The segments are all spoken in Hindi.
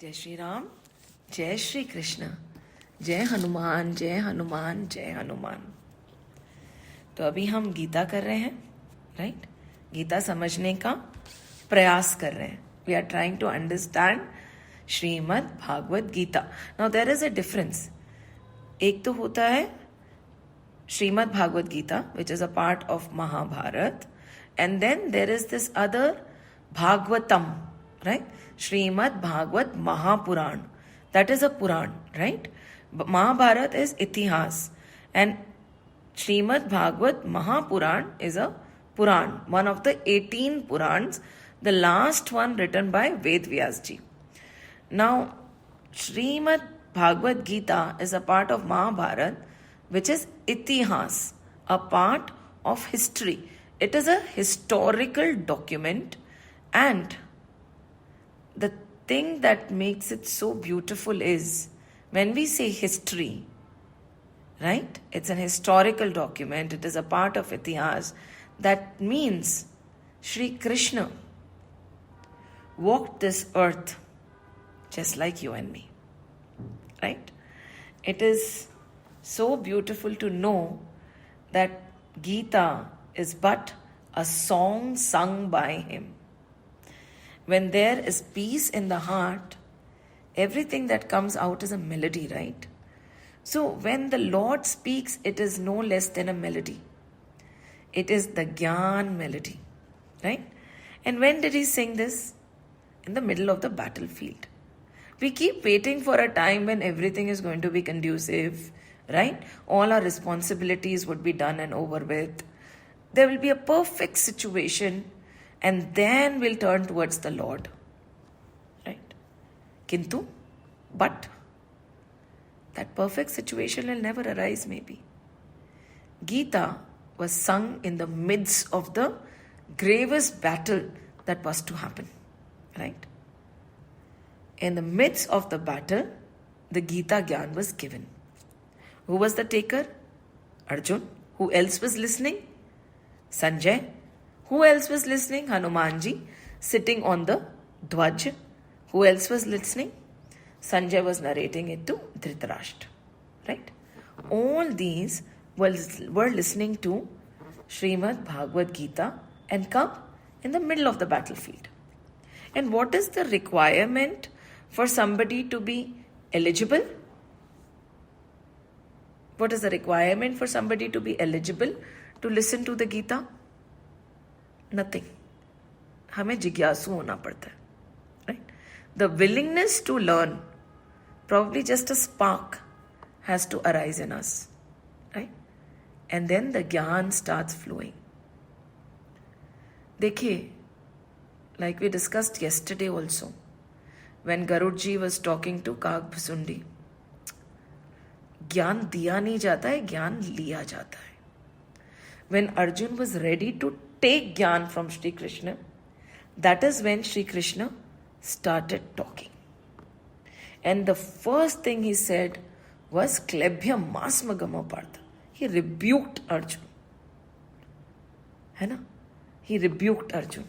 जय श्री राम, जय श्री कृष्ण, जय हनुमान, जय हनुमान, जय हनुमान। तो अभी हम गीता कर रहे हैं, राइट? गीता समझने का प्रयास कर रहे हैं. We are trying to understand Srimad Bhagavad Gita. Now there is a difference. एक तो होता है Srimad Bhagavad Gita, which is a part of Mahabharata, and then there is this other Bhagavatam, right? Srimad Bhagavad Mahapuran. That is a Puran, right? Mahabharat is Itihas. And Srimad Bhagavad Mahapuran is a Puran, one of the 18 Purans, the last one written by Ved Vyas ji. Now, Srimad Bhagavad Gita is a part of Mahabharat, which is Itihas, a part of history. It is a historical document, and the thing that makes it so beautiful is when we say history, right? It's an historical document. It is a part of Itihas. That means Shri Krishna walked this earth just like you and me, right? It is so beautiful to know that Gita is but a song sung by him. When there is peace in the heart, everything that comes out is a melody, right? So when the Lord speaks, it is no less than a melody. It is the Gyan melody, right? And when did he sing this? In the middle of the battlefield. We keep waiting for a time when everything is going to be conducive, right? All our responsibilities would be done and over with. There will be a perfect situation, and then we'll turn towards the Lord, right? But that perfect situation will never arise, maybe. Gita was sung in the midst of the gravest battle that was to happen, right? In the midst of the battle, the Gita Gyan was given. Who was the taker? Arjun. Who else was listening? Sanjay. Who else was listening? Hanumanji, sitting on the Dwaj. Who else was listening? Sanjay was narrating it to Dhritarashtra, right? All these were listening to Srimad Bhagavad Gita and come in the middle of the battlefield. And what is the requirement for somebody to be eligible? What is the requirement for somebody to be eligible to listen to the Gita? Nothing. हमें जिज्ञासु होना पड़ता है, right? The willingness to learn, probably just a spark has to arise in us, right? And then the Gyan starts flowing. देखिए, like we discussed yesterday also, when Garudji was talking to Kagbhasundi, ज्ञान दिया नहीं जाता है, ज्ञान लिया जाता है. When Arjun was ready to take Gyan from Shri Krishna, that is when Shri Krishna started talking. And the first thing he said was Klebhya Masmagama Partha. He rebuked Arjun. है ना? He rebuked Arjun.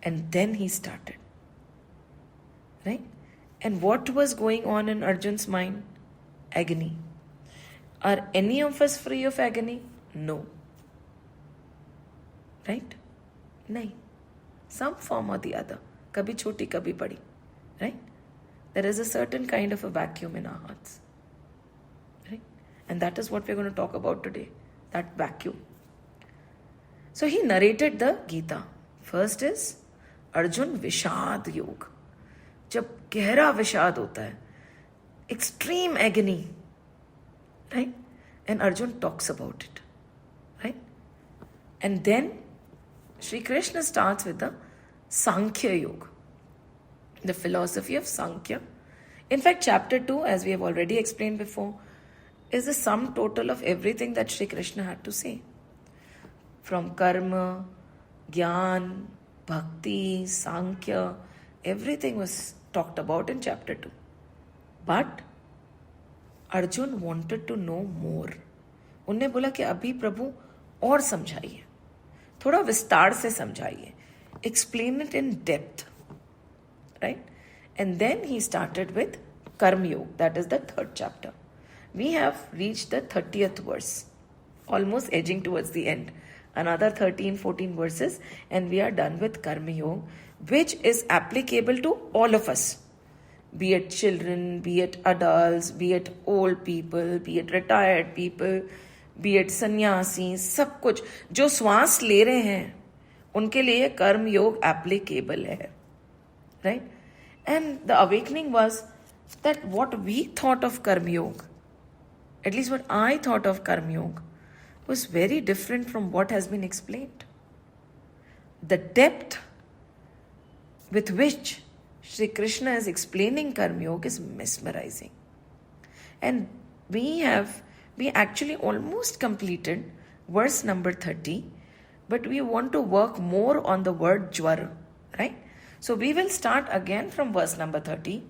And then he started. Right? And what was going on in Arjun's mind? Agony. Are any of us free of agony? No. Right? नहीं. Some form or the other. कभी छोटी कभी बड़ी. Right? There is a certain kind of a vacuum in our hearts. Right? And that is what we're going to talk about today. That vacuum. So he narrated the Gita. First is Arjun Vishad Yog. जब गहरा विषाद होता है, extreme agony, right? And Arjun talks about it, right? And then Shri Krishna starts with the Sankhya Yoga, the philosophy of Sankhya. In fact, chapter 2, as we have already explained before, is the sum total of everything that Shri Krishna had to say. From karma, Gyan, Bhakti, Sankhya, everything was talked about in chapter 2. But Arjun wanted to know more. उनने बोला कि अभी प्रभु और समझाइए, थोड़ा विस्तार से समझाइए. Explain it in depth, right? And then he started with Karma Yoga. That is the third chapter. We have reached the 30th verse, almost edging towards the end. Another 13, 14 verses, and we are done with Karma Yoga, which is applicable to all of us. Be it children, be it adults, be it old people, be it retired people, be it सन्यासी, सब कुछ जो श्वास ले रहे हैं उनके लिए कर्म योग एप्लीकेबल है, right? And the awakening was that what we thought of Karma Yoga, at least what I thought of Karma Yoga, was very different from what has been explained. The depth with which Sri Krishna is explaining Karma Yoga is mesmerizing. And we actually almost completed verse number 30, but we want to work more on the word jwar, right? So we will start again from verse number 30,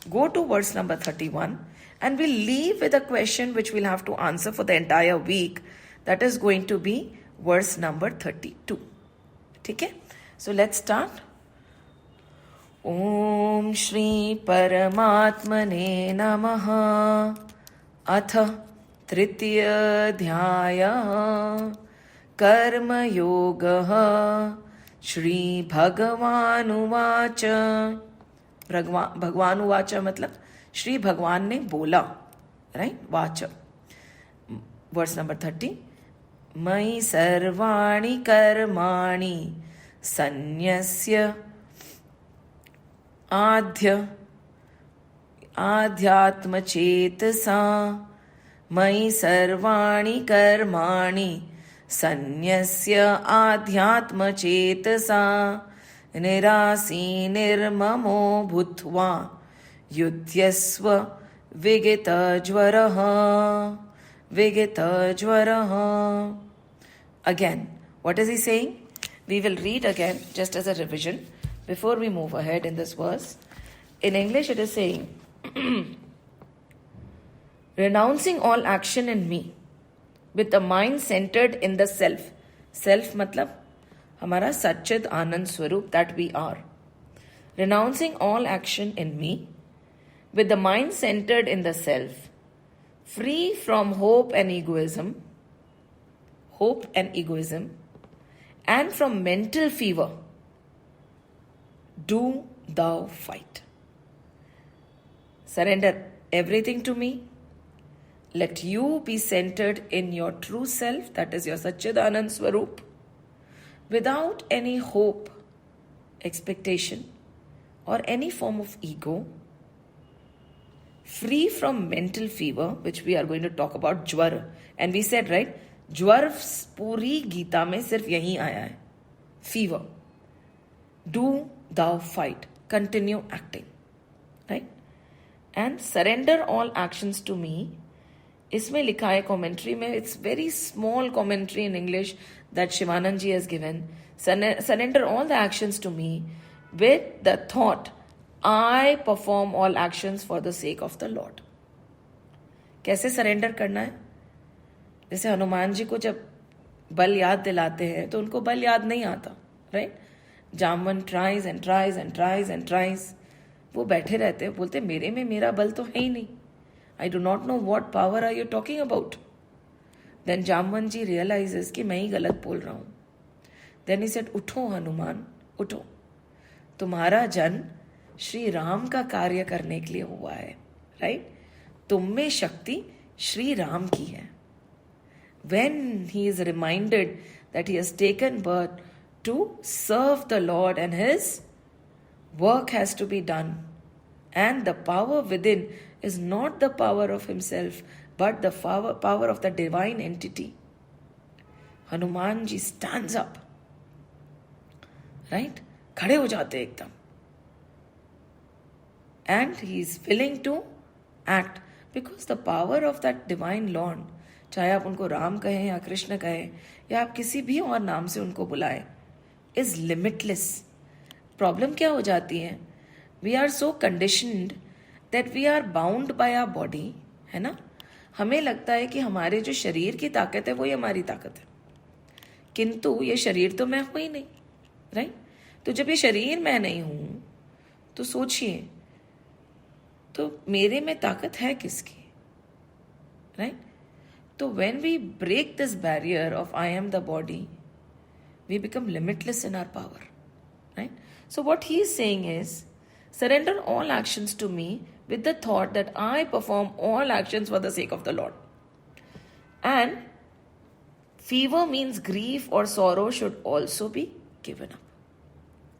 go to verse number 31, and we'll leave with a question which we'll have to answer for the entire week. That is going to be verse number 32. Okay? So let's start. Om Shri Paramatmane Namaha. Atha Tritiya Dhyaya Karma Yoga Shri Bhagawanuvacha. भगवानुवाचा मतलब श्री भगवान ने बोला, राइट? वाचा. Verse number 30. मयि सर्वाणि कर्माणि सन्न्यस्य आध्यात्मचेतसा. मयि सर्वाणि कर्माणि सन्न्यस्य आध्यात्मचेतसा निरासी निर्ममो भूत्वा युध्यस्व विगतज्वरः. Again, what is he saying? We will read again just as a revision before we move ahead in this verse. In English it is saying, renouncing all action in me with the mind centered in the self. Self matlab हमारा सच्चिद आनंद स्वरूप, that we are. Renouncing all action in me with the mind centered in the self, free from hope and egoism, and from mental fever, do thou fight. Surrender everything to me. Let you be centered in your true self, that is your Satchidanand Swarup, without any hope, expectation, or any form of ego, free from mental fever, which we are going to talk about, jwar. And we said, right, jwar पूरी गीता में सिर्फ यही आया है, fever. Do thou fight, continue acting, right? And surrender all actions to me. इसमें लिखा है commentary में, it's very small commentary in English that Shivanand ji has given. Surrender all the actions to me with the thought, I perform all actions for the sake of the Lord. कैसे सरेंडर करना है? जैसे हनुमान जी को जब बल याद दिलाते हैं तो उनको बल याद नहीं आता, right? Jamvan tries and tries and tries and tries, वो बैठे रहते हैं, बोलते मेरे में मेरा बल तो है ही नहीं. I do not know what power are you talking about. Then Jamvan ji realizes कि मैं ही गलत बोल रहा हूँ. Then he said, उठो हनुमान, उठो. तुम्हारा जन्म श्री राम का कार्य करने के लिए हुआ है, राइट? तुम में शक्ति श्री राम की है. When he is reminded that he has taken birth to serve the Lord and his work has to be done, and the power within is not the power of himself but the power of the divine entity. Hanuman ji stands up, right? खड़े हो जाते एकदम. And he is willing to act because the power of that divine Lord, चाहे आप उनको राम कहें या कृष्ण कहें या आप किसी भी और नाम से उनको बुलाएं, is limitless. प्रॉब्लम क्या हो जाती है? We are so conditioned that we are bound by our body, है ना? हमें लगता है कि हमारे जो शरीर की ताकत है वो ही हमारी ताकत है, किंतु ये शरीर तो मैं हूं ही नहीं, राइट? तो जब ये शरीर मैं नहीं हूं तो सोचिए तो मेरे में ताकत है किसकी, राइट? तो when we break this barrier of I am the body, we become limitless in our power, right? So what he is saying is, surrender all actions to me with the thought that I perform all actions for the sake of the Lord. And fever means grief or sorrow should also be given up.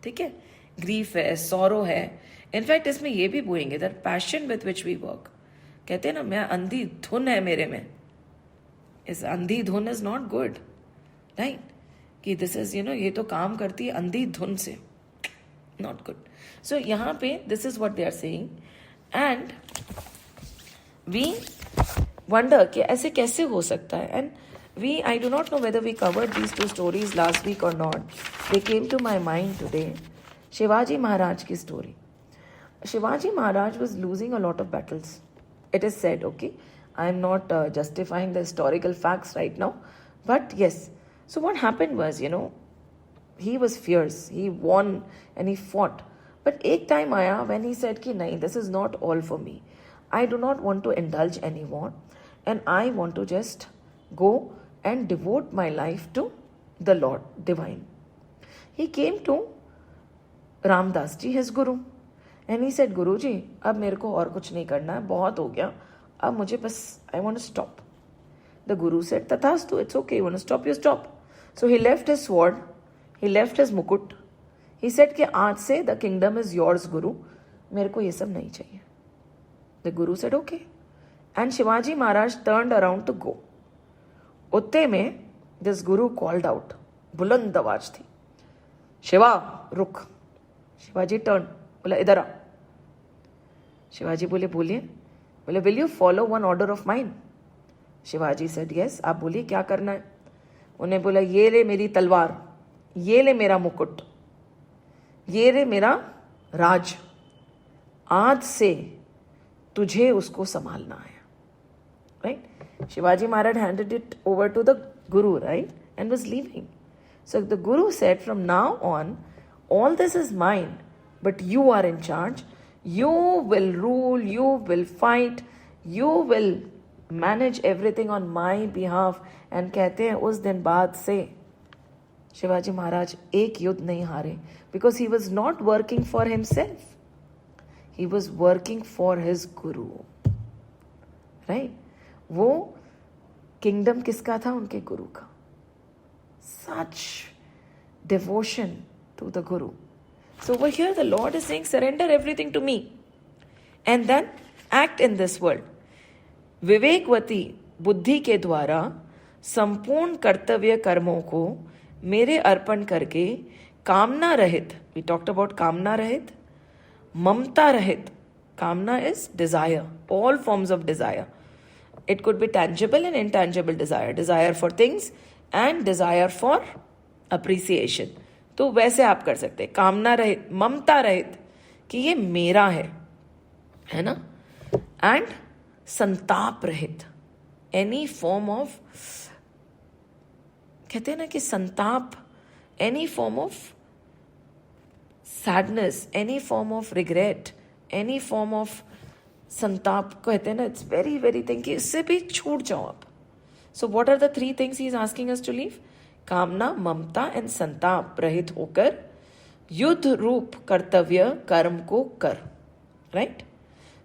ठीक है? ग्रीफ है, सॉरो है. इनफैक्ट इसमें ये भी बोलेंगे that passion with which we work. कहते हैं ना, मैं अंधी धुन है मेरे में. इस अंधी धुन इज नॉट गुड, राइट? कि दिस इज ये तो काम करती है अंधी धुन से, नॉट गुड. सो यहाँ पे this is what they are saying. And we wonder कि ऐसे कैसे हो सकता है. And I do not know whether we covered these two stories last week or not. They came to my mind today. Shivaji Maharaj ki story. Shivaji Maharaj was losing a lot of battles. It is said, okay? I am not justifying the historical facts right now. But yes. So what happened was, he was fierce. He won and he fought. But ek time aaya when he said ki nahi, this is not all for me. I do not want to indulge anymore. And I want to just go and devote my life to the Lord divine. He came to Ramdas ji, his guru, and he said, Guru ji, अब मेरे को और कुछ नहीं करना है, बहुत हो गया, अब मुझे बस I want to stop. The guru said, Tathastu, it's okay, you want to stop, you stop. So he left his sword, he left his mukut. He said कि आज से the kingdom is yours, Guru. मेरे को ये सब नहीं चाहिए. The guru said, okay. And Shivaji Maharaj turned around to go. उतने में दिस गुरु कॉल्ड आउट, बुलंद आवाज थी, शिवा रुक. शिवाजी टर्न, बोला इधर आ. शिवाजी बोले बोलिए. बोले will you follow one order of mine. Shivaji said yes. आप बोलिए क्या करना है. उन्हें बोला ये ले मेरी तलवार, ये ले मेरा मुकुट, ये ले मेरा राज, आज से तुझे उसको संभालना है, right? Shivaji Maharaj handed it over to the Guru, right? And was leaving. So the Guru said, from now on, all this is mine, but you are in charge. You will rule, you will fight, you will manage everything on my behalf. And कहते हैं उस दिन बाद से शिवाजी महाराज एक युद्ध नहीं हारे, because he was not working for himself. He was working for his Guru, right? वो किंगडम किसका था? उनके गुरु का. Such devotion to the Guru. So over here the Lord is saying, surrender everything to me and then act in this world. विवेकवती बुद्धि के द्वारा संपूर्ण कर्तव्य कर्मों को मेरे अर्पण करके कामना रहित, we talked about कामना रहित, ममता रहित. कामना is desire, all forms of desire. It could be tangible and intangible desire. Desire for things and desire for appreciation. तो वैसे आप कर सकते हैं. कामना रहित, ममता रहित कि ये मेरा है ना? एंड संताप रहित. एनी फॉर्म ऑफ, कहते हैं ना कि संताप, any form of sadness, any form of regret, any form of संताप कहते हैं ना, इट्स वेरी वेरी थिंग कि इससे भी छूट जाओ आप. So what are the three things he is asking us to leave? कामना, ममता एंड संताप रहित होकर युद्ध रूप कर्तव्य कर्म को कर, राइट?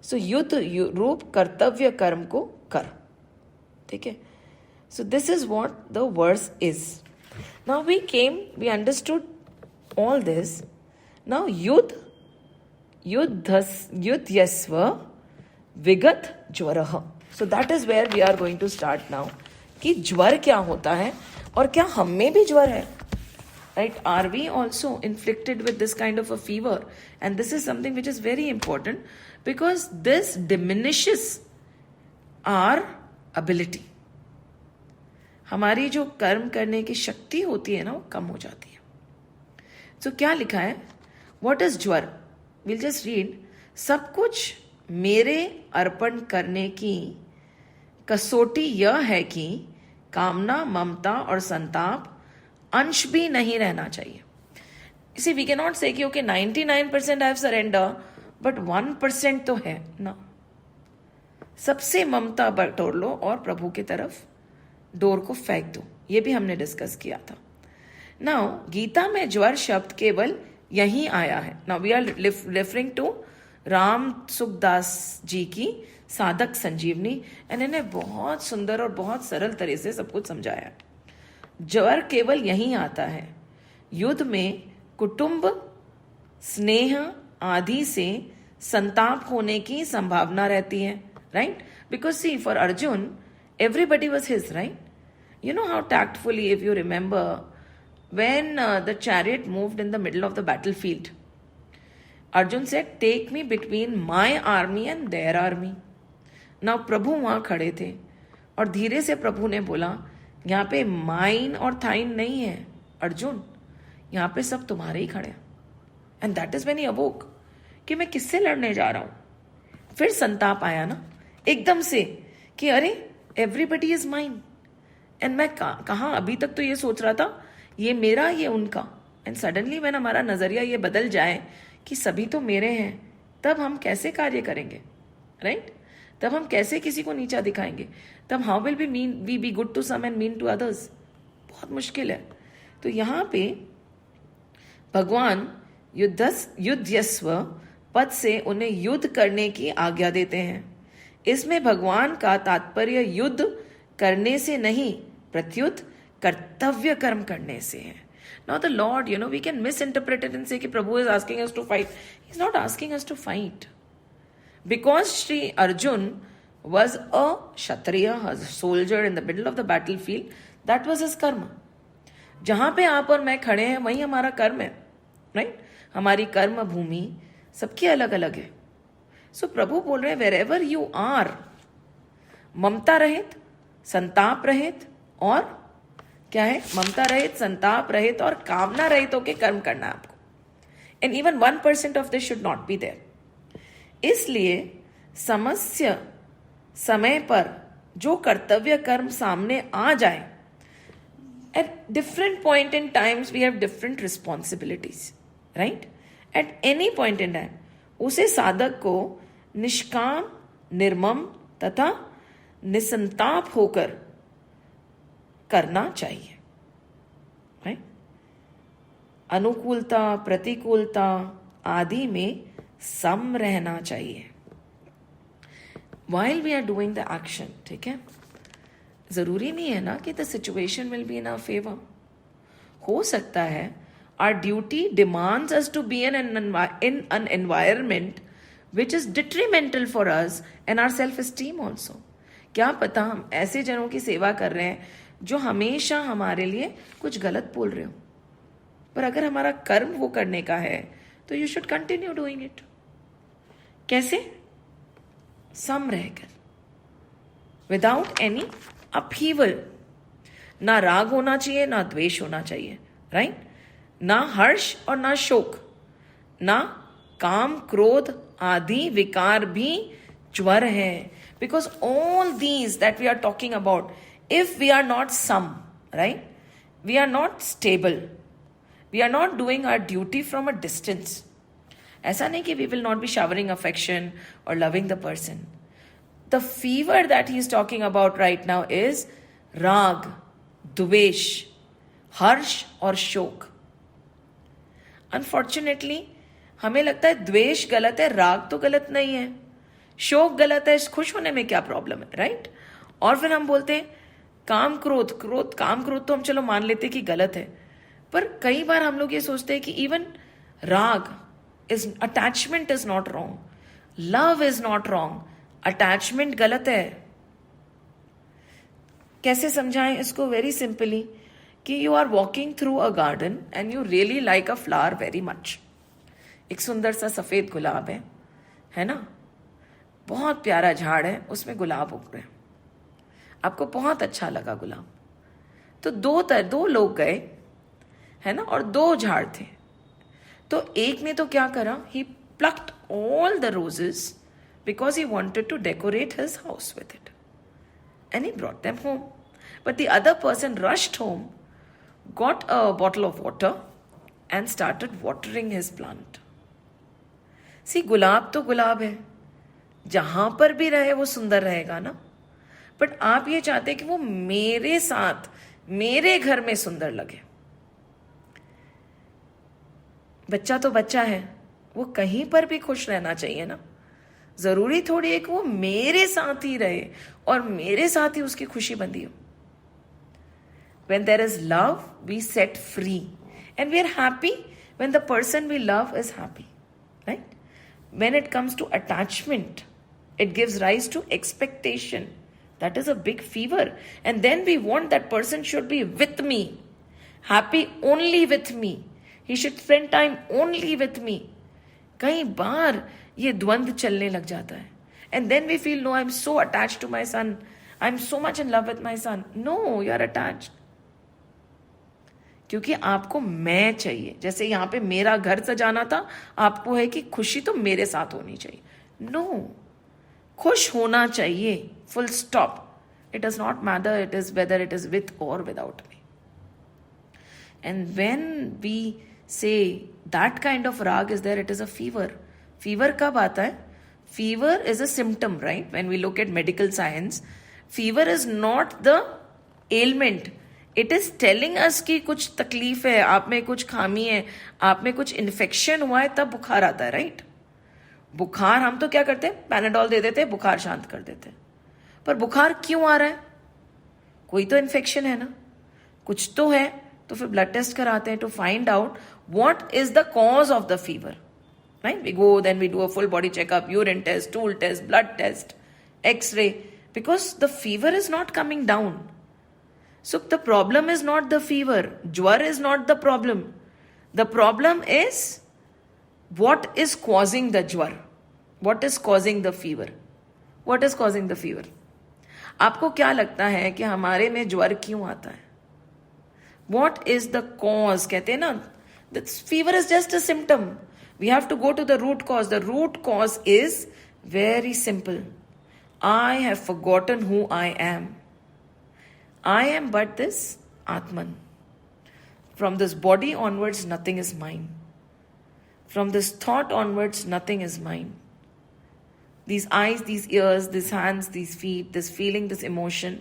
सो युद्ध रूप कर्तव्य कर्म को कर, ठीक है? So this is what the verse is. Now we understood all this. Now युद्धस्व विगत ज्वर. So that is where we are going to start now. कि ज्वर क्या होता है और क्या हम में भी ज्वर है, right? Are we also inflicted with this kind of a fever? And this is something which is very important, because this diminishes our ability. हमारी जो कर्म करने की शक्ति होती है ना, वो कम हो जाती है. सो क्या लिखा है? व्हाट इज ज्वर? Will just read. सब कुछ मेरे अर्पण करने की कसौटी यह है कि कामना, ममता और संताप अंश भी नहीं रहना चाहिए. See, we cannot say कि okay 99% I have surrender, but 1% तो है ना। सबसे ममता बटोर लो और प्रभु की तरफ डोर को फेंक दो। ये भी हमने डिस्कस किया था। नाउ गीता में ज्वर शब्द केवल यहीं आया है। Now we are referring to Ram Sukhdas ji की साधक संजीवनी, एंड इन्हें बहुत सुंदर और बहुत सरल तरह से सब कुछ समझाया। ज्वर केवल यहीं आता है। युद्ध में कुटुंब, स्नेह आदि से संताप होने की संभावना रहती है, right? Because see, for Arjun everybody was his, right? You know how tactfully, if you remember, when the chariot moved in the middle of the battlefield, Arjun said, take me between my army and their army. Now प्रभु वहां खड़े थे और धीरे से प्रभु ने बोला, यहाँ पे माइन और थाइन नहीं है अर्जुन, यहाँ पे सब तुम्हारे ही खड़े हैं। And that is when he अवोक कि मैं किससे लड़ने जा रहा हूं। फिर संताप आया ना एकदम से कि अरे एवरीबडी इज माइन, एंड मैं कहा अभी तक तो ये सोच रहा था ये मेरा ये उनका, एंड सडनली व्हेन हमारा नजरिया ये बदल जाए कि सभी तो मेरे हैं, तब हम कैसे कार्य करेंगे, राइट? तब हम कैसे किसी को नीचा दिखाएंगे? तब how will we be good to some and mean to others? बहुत मुश्किल है। तो यहाँ पे भगवान युद्धस्व पद से उन्हें युद्ध करने की आज्ञा देते हैं। इसमें भगवान का तात्पर्य युद्ध करने से नहीं, प्रत्युत कर्तव्य कर्म करने से है। Now the Lord, we can misinterpret it and say कि प्रभु is asking us to fight. He's not asking us to fight. Because Sri Arjun was a Kshatriya, a soldier in the middle of the battlefield, that was his karma. जहां पे आप और मैं खड़े हैं वही हमारा कर्म है, राइट? हमारी कर्म भूमि सबकी अलग अलग है। सो प्रभु बोल रहे हैं वेर एवर यू आर, ममता रहित, संताप रहित और क्या है? ममता रहित, संताप रहित और कामना रहित होकर कर्म करना है आपको। And even 1% of this should not be there. इसलिए समस्या समय पर जो कर्तव्य कर्म सामने आ जाए, at different point in times we have different responsibilities, right? At any point in time उसे साधक को निष्काम, निर्मम तथा निसंताप होकर करना चाहिए, राइट? अनुकूलता, प्रतिकूलता आदि में सम रहना चाहिए while we are doing the action, ठीक है? जरूरी नहीं है ना कि the situation will be in our favor. हो सकता है our duty demands us to be in an environment which is detrimental for us and our self-esteem also. क्या पता हम ऐसे जनों की सेवा कर रहे हैं जो हमेशा हमारे लिए कुछ गलत बोल रहे हो, पर अगर हमारा कर्म वो करने का है तो you should continue doing it. कैसे? सम रहकर, विदाउट एनी अपहीवल। ना राग होना चाहिए, ना द्वेष होना चाहिए, राइट? ना हर्ष और ना शोक, ना काम, क्रोध आदि विकार भी ज्वर है। Because all these that we are talking about, if we are not सम, right, we are not stable, we are not doing our duty from a distance. ऐसा नहीं कि we will not be showering affection और loving the person. The fever that he is talking about right now is राग, द्वेष, हर्ष और शोक। अनफॉर्चुनेटली हमें लगता है द्वेष गलत है, राग तो गलत नहीं है, शोक गलत है, खुश होने में क्या प्रॉब्लम है, राइट? और फिर हम बोलते हैं काम क्रोध, काम क्रोध तो हम चलो मान लेते कि गलत है, पर कई बार हम लोग ये सोचते हैं कि इवन राग is, attachment is not wrong, love is not wrong, attachment गलत है। कैसे समझाएं इसको? वेरी सिंपली कि you are walking through a garden and you really like a flower very much. एक सुंदर सा सफेद गुलाब है ना, बहुत प्यारा झाड़ है, उसमें गुलाब उग रहे हैं, आपको बहुत अच्छा लगा गुलाब। तो दो लोग गए, है ना, और 2 झाड़ थे। तो एक ने तो क्या करा, he plucked all the roses because he wanted to decorate his house with it and he brought them home. But the other person rushed home, got a bottle of water and started watering his plant. सी गुलाब तो गुलाब है, जहां पर भी रहे वो सुंदर रहेगा ना, बट आप ये चाहते हैं कि वो मेरे साथ मेरे घर में सुंदर लगे। बच्चा तो बच्चा है, वो कहीं पर भी खुश रहना चाहिए ना, जरूरी थोड़ी है कि वो मेरे साथ ही रहे और मेरे साथ ही उसकी खुशी बंधी हो। When there is love, we set free, and we are happy when the person we love is happy, right? When it comes to attachment, it gives rise to expectation. That is a big fever, and then we want that person should be with me, happy only with me. He should spend time only with me. कई बार ये द्वंद्व चलने लग जाता है, and then we feel, no, I'm so attached to my son, I'm so much in love with my son. No, you are attached. क्योंकि आपको मैं चाहिए। जैसे यहां पे मेरा घर सजाना था, आपको है कि खुशी तो मेरे साथ होनी चाहिए। नो, खुश होना चाहिए, full stop. It does not matter it is whether it is with or without me. And when we say that kind of राग is there, it is a fever. Fever कब आता है? Fever is a symptom, right? When we look at medical science, fever is not the element, it is telling us कि कुछ तकलीफ है, आप में कुछ खामी है, आप में कुछ इन्फेक्शन हुआ है, तब बुखार आता है, राइट? बुखार हम तो क्या करते हैं, पैनाडॉल दे देते हैं, बुखार शांत कर देते हैं। पर बुखार क्यों आ रहा है? कोई तो इन्फेक्शन है ना, कुछ तो है। तो फिर ब्लड टेस्ट कराते हैं to find out what is the cause of the fever, right? We go, then we do a full body checkup, urine test, stool test, blood test, X ray, because the fever is not coming down. So the problem is not the fever. Jwar is not the problem. The problem is what is causing the jwar. What is causing the fever? What is causing the fever? आपको क्या लगता है कि हमारे में ज्वर क्यों आता है? What is the cause? कहते हैं ना, the fever is just a symptom. We have to go to the root cause. The root cause is very simple. I have forgotten who I am. I am but this Atman. From this body onwards, nothing is mine. From this thought onwards, nothing is mine. These eyes, these ears, these hands, these feet, this feeling, this emotion,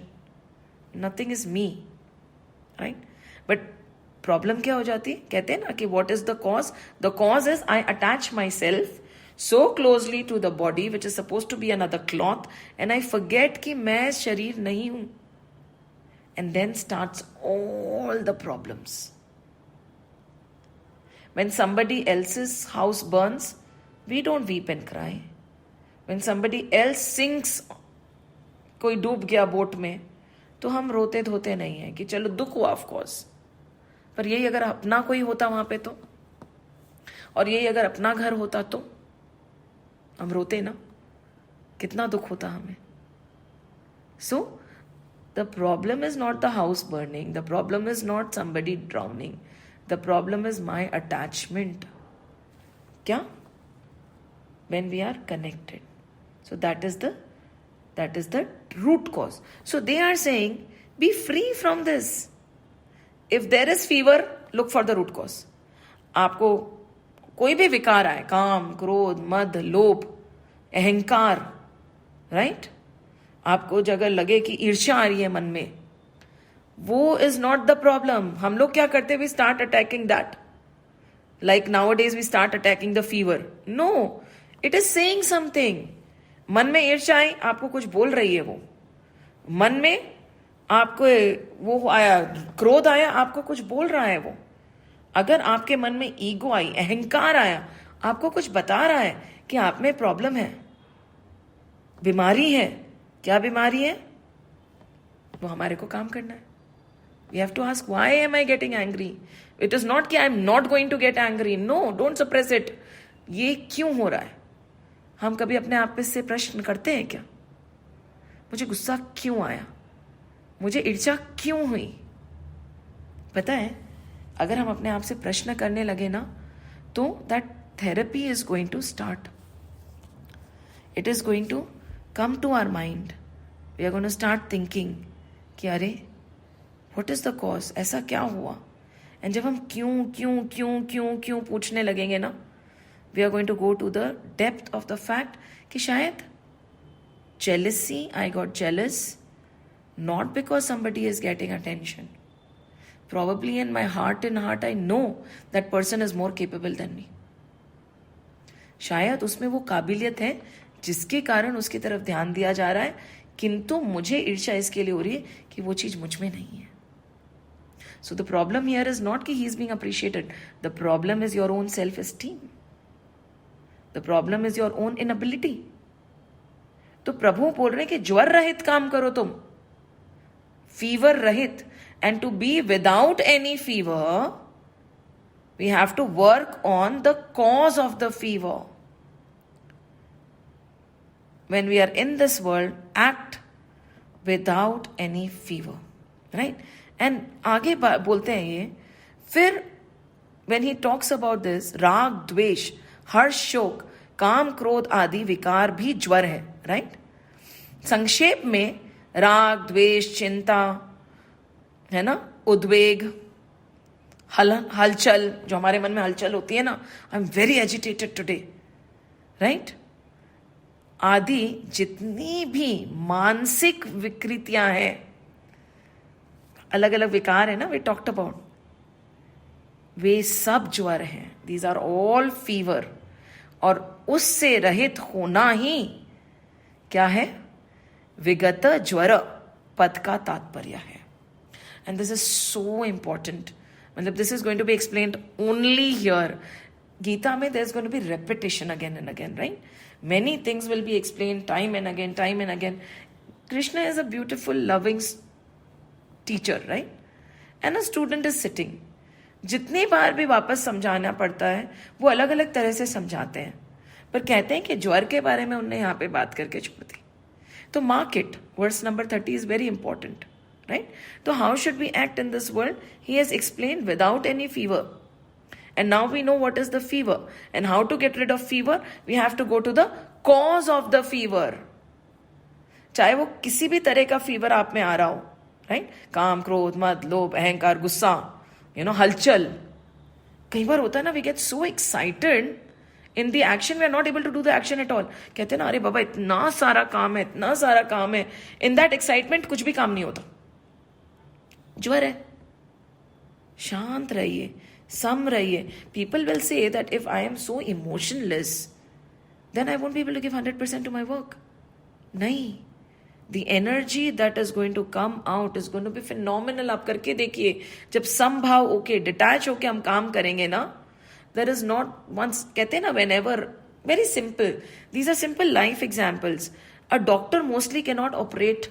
nothing is me. Right? But problem क्या हो जाती है? कहते हैं ना कि what is the cause? The cause is I attach myself so closely to the body, which is supposed to be another cloth, and I forget कि मैं शरीर नहीं हूं. And then starts all the problems. When somebody else's house burns, we don't weep and cry. When somebody else sinks, कोई डूब गया बोट में, तो हम रोते धोते नहीं है कि चलो दुख हुआ ऑफ कोर्स, पर यही अगर अपना कोई होता वहां पे तो, और यही अगर अपना घर होता तो हम रोते ना, कितना दुख होता हमें. So the problem is not the house burning. The problem is not somebody drowning. The problem is my attachment. Kya? When we are connected. So that is the root cause. So they are saying, be free from this. If there is fever, look for the root cause. आपको कोई भी विकार आए, काम, क्रोध, मद, लोभ, अहंकार, right? आपको जगह लगे कि ईर्ष्या आ रही है मन में, वो इज नॉट द प्रॉब्लम. हम लोग क्या करते हैं? We start attacking that. Like nowadays we start attacking the fever. No, it is saying something. मन में ईर्ष्या आई, आपको कुछ बोल रही है वो. मन में आपको वो आया, क्रोध आया, आपको कुछ बोल रहा है वो. अगर आपके मन में ईगो आई, अहंकार आया, आपको कुछ बता रहा है कि आप में प्रॉब्लम है, बीमारी है. क्या बीमारी है? वो हमारे को काम करना है. We have to ask, why am I getting angry? It is not कि I am not going to get angry. No, don't suppress it. ये क्यों हो रहा है? हम कभी अपने आप से प्रश्न करते हैं क्या? मुझे गुस्सा क्यों आया? मुझे ईर्ष्या क्यों हुई? पता है, अगर हम अपने आप से प्रश्न करने लगे ना, तो that therapy is going to start. It is going to come to our mind. We are going to start thinking कि अरे what is the cause? ऐसा क्या हुआ? And जब हम क्यों क्यों क्यों क्यों क्यों पूछने लगेंगे ना, we are going to go to the depth of the fact कि शायद jealousy, I got jealous not because somebody is getting attention. Probably in my heart I know that person is more capable than me. शायद उसमें वो काबिलियत है जिसके कारण उसकी तरफ ध्यान दिया जा रहा है, किंतु मुझे ईर्ष्या इसके लिए हो रही है कि वो चीज मुझ में नहीं है. So the problem here is not कि he is being appreciated. The problem is your own self-esteem. The problem is your own inability. तो प्रभु बोल रहे हैं कि ज्वर रहित काम करो तुम, फीवर रहित. And to be without any fever we have to work on the cause of the fever. When we are in this world, act without any fever, right. And आगे बोलते हैं ये, फिर when he talks about this, राग द्वेष हर्ष शोक काम क्रोध आदि विकार भी ज्वर है, राइट. संक्षेप में राग द्वेष चिंता है ना, उद्वेग, हलचल, जो हमारे मन में हलचल होती है ना, I am very agitated today, right, आदि जितनी भी मानसिक विकृतियां हैं, अलग अलग विकार है ना, वी टॉक्ड अबाउट, वे सब ज्वर हैं. These are all fever. और उससे रहित होना ही क्या है, विगत ज्वर पद का तात्पर्य है. And this is so important. मतलब this is going to be explained only here. Gita में there is going to be repetition again and again, right. Many things will be explained time and again, time and again. Krishna is a beautiful loving teacher, right. And a student is sitting. जितनी बार भी वापस समझाना पड़ता है वो अलग अलग तरह से समझाते हैं, पर कहते हैं कि ज्वर के बारे में उन्होंने यहाँ पे बात करके छोड़ दी. तो mark it, verse number 30 is very important, right. तो how should we act in this world, he has explained without any fever. And now we know what is the fever and how to get rid of fever. We have to go to the cause of the fever. चाहे वो किसी भी तरह का फीवर आप में आ रहा हो, राइट. काम क्रोध मद लोभ अहंकार गुस्सा, हलचल. कई बार होता है ना, we get so excited in the action, we are not able to do the action at all. कहते हैं ना, अरे बाबा इतना सारा काम है, इतना सारा काम है. इन दैट एक्साइटमेंट कुछ भी काम नहीं होता. ज्वर है. शांत रहिए, सम रहिए. People will say that if I am so emotionless then I won't be able to give 100% to my work. नहीं, the energy that is going to come out is going to be phenomenal. आप करके देखिए, जब समभाव होके डिटैच होके हम काम करेंगे ना, there is not once, कहते हैं ना, whenever, very simple, these are simple life examples. A doctor mostly cannot operate,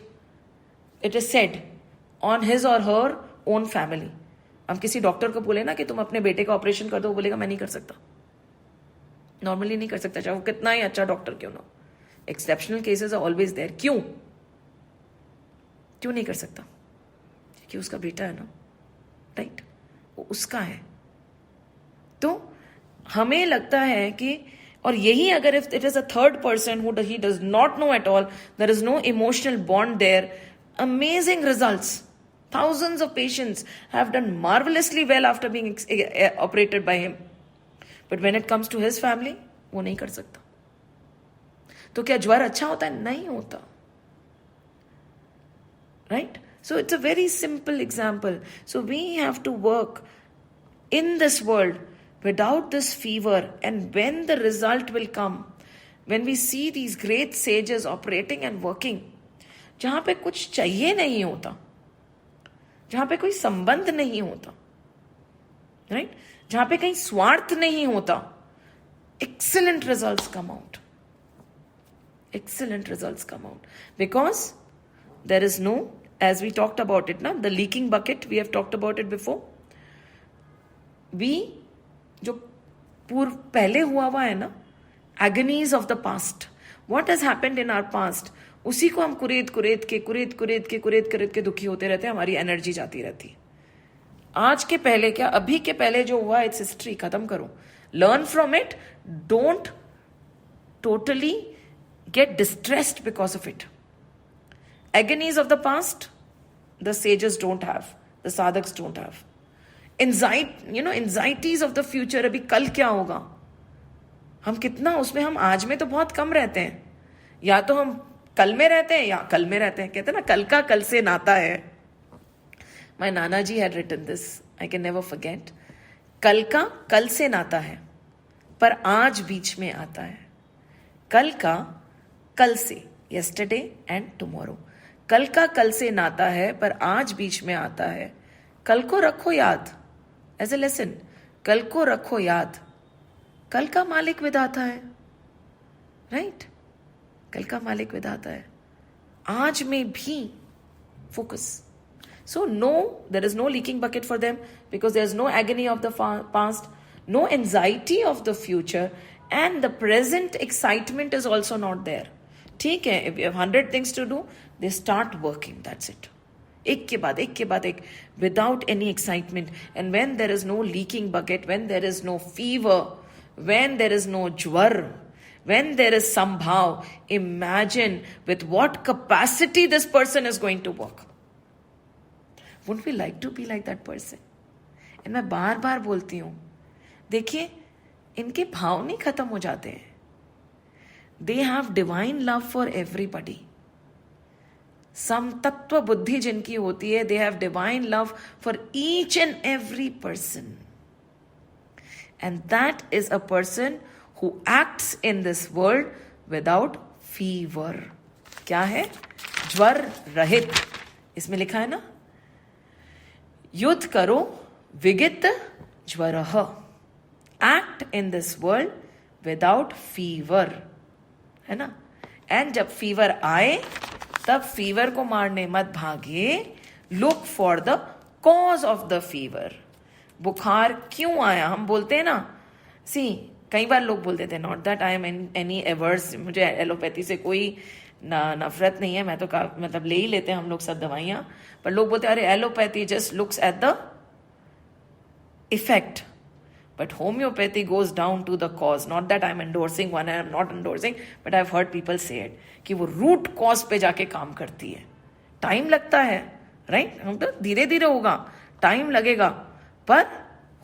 it is said, on his or her own family. हम किसी डॉक्टर को बोले ना कि तुम अपने बेटे का ऑपरेशन कर दो, वो बोलेगा मैं नहीं कर सकता. नॉर्मली नहीं कर सकता, चाहे वो कितना ही अच्छा डॉक्टर क्यों ना. Exceptional cases are always there. क्यों नहीं कर सकता? क्योंकि उसका बेटा है ना, राइट, वो उसका है. तो हमें लगता है कि, और यही अगर if it is a third person who he does not know at all, there is no emotional bond there, amazing results. Thousands of patients have done marvelously well after being operated by him. But when it comes to his family, वो नहीं कर सकता. तो क्या ज्वर अच्छा होता है? नहीं होता. Right? So it's a very simple example. So we have to work in this world without this fever, and when the result will come, when we see these great sages operating and working, जहां पे कुछ चाहिए नहीं होता, जहां पे कोई संबंध नहीं होता, राइट, जहां पे कहीं स्वार्थ नहीं होता, excellent results come out. Excellent results come out because there is no, as we talked about it, na, the leaking bucket, we have talked about it before. We, जो पूर्व पहले हुआ है ना, agonies of the past, what has happened in our past, उसी को हम कुरेद के दुखी होते रहते हैं. हमारी एनर्जी जाती रहती है. आज के पहले क्या, अभी के पहले जो हुआ, इट्स हिस्ट्री, खत्म करो. Learn from it. Don't totally get distressed because of it. Agonies of the past, the sages don't have, the sadhaks don't have. Anxieties of the future, abhi kal kya hoga, हम कितना उसमें, हम आज में तो बहुत कम रहते हैं, या तो हम कल में रहते हैं या कल में रहते हैं. कहते हैं ना, कल का कल से नाता है. My nana ji had written this, I can never forget. कल का कल से नाता है पर आज बीच में आता है. कल का कल से, yesterday and tomorrow. कल का कल से नाता है पर आज बीच में आता है. कल को रखो याद, एज ए लेसन. कल को रखो याद, कल का मालिक विधाता है. राइट? कल का मालिक विधाता है. आज में भी focus. So no, there is no leaking bucket for them because there is no agony of the past, no anxiety of the future, and the present excitement is also not there. ठीक है, if you have 100 things to do, they start working, that's it. एक के बाद एक, without any excitement. And when there is no leaking bucket, when there is no fever, when there is no jwar, when there is sambhav, imagine with what capacity this person is going to work. Wouldn't we like to be like that person? And मैं बार बार बोलती हूँ, देखिए इनके भाव नहीं खत्म हो जाते हैं. They have divine love for everybody. समतत्व बुद्धि जिनकी होती है, they have divine love for each and every person. And that is a person who acts in this world without fever. क्या है? ज्वर रहित. इसमें लिखा है ना, युद्ध करो विगित ज्वरः. Act in this world without fever. है ना? एंड जब फीवर आए तब फीवर को मारने मत भागे. Look for the cause of the fever. बुखार क्यों आया? हम बोलते हैं ना, कई बार लोग बोलते थे, not that I am any averse, मुझे एलोपैथी से कोई नफरत नहीं है, मैं तो मतलब ले ही लेते हैं हम लोग सब दवाइयां, पर लोग बोलते हैं अरे allopathy just looks at the effect. But homeopathy goes down to the cause. Not that I'm endorsing one and I'm not endorsing, but I've heard people say it. कि वो root cause पे जाके काम करती है. टाइम लगता है, राइट? हम तो धीरे धीरे होगा, टाइम लगेगा, पर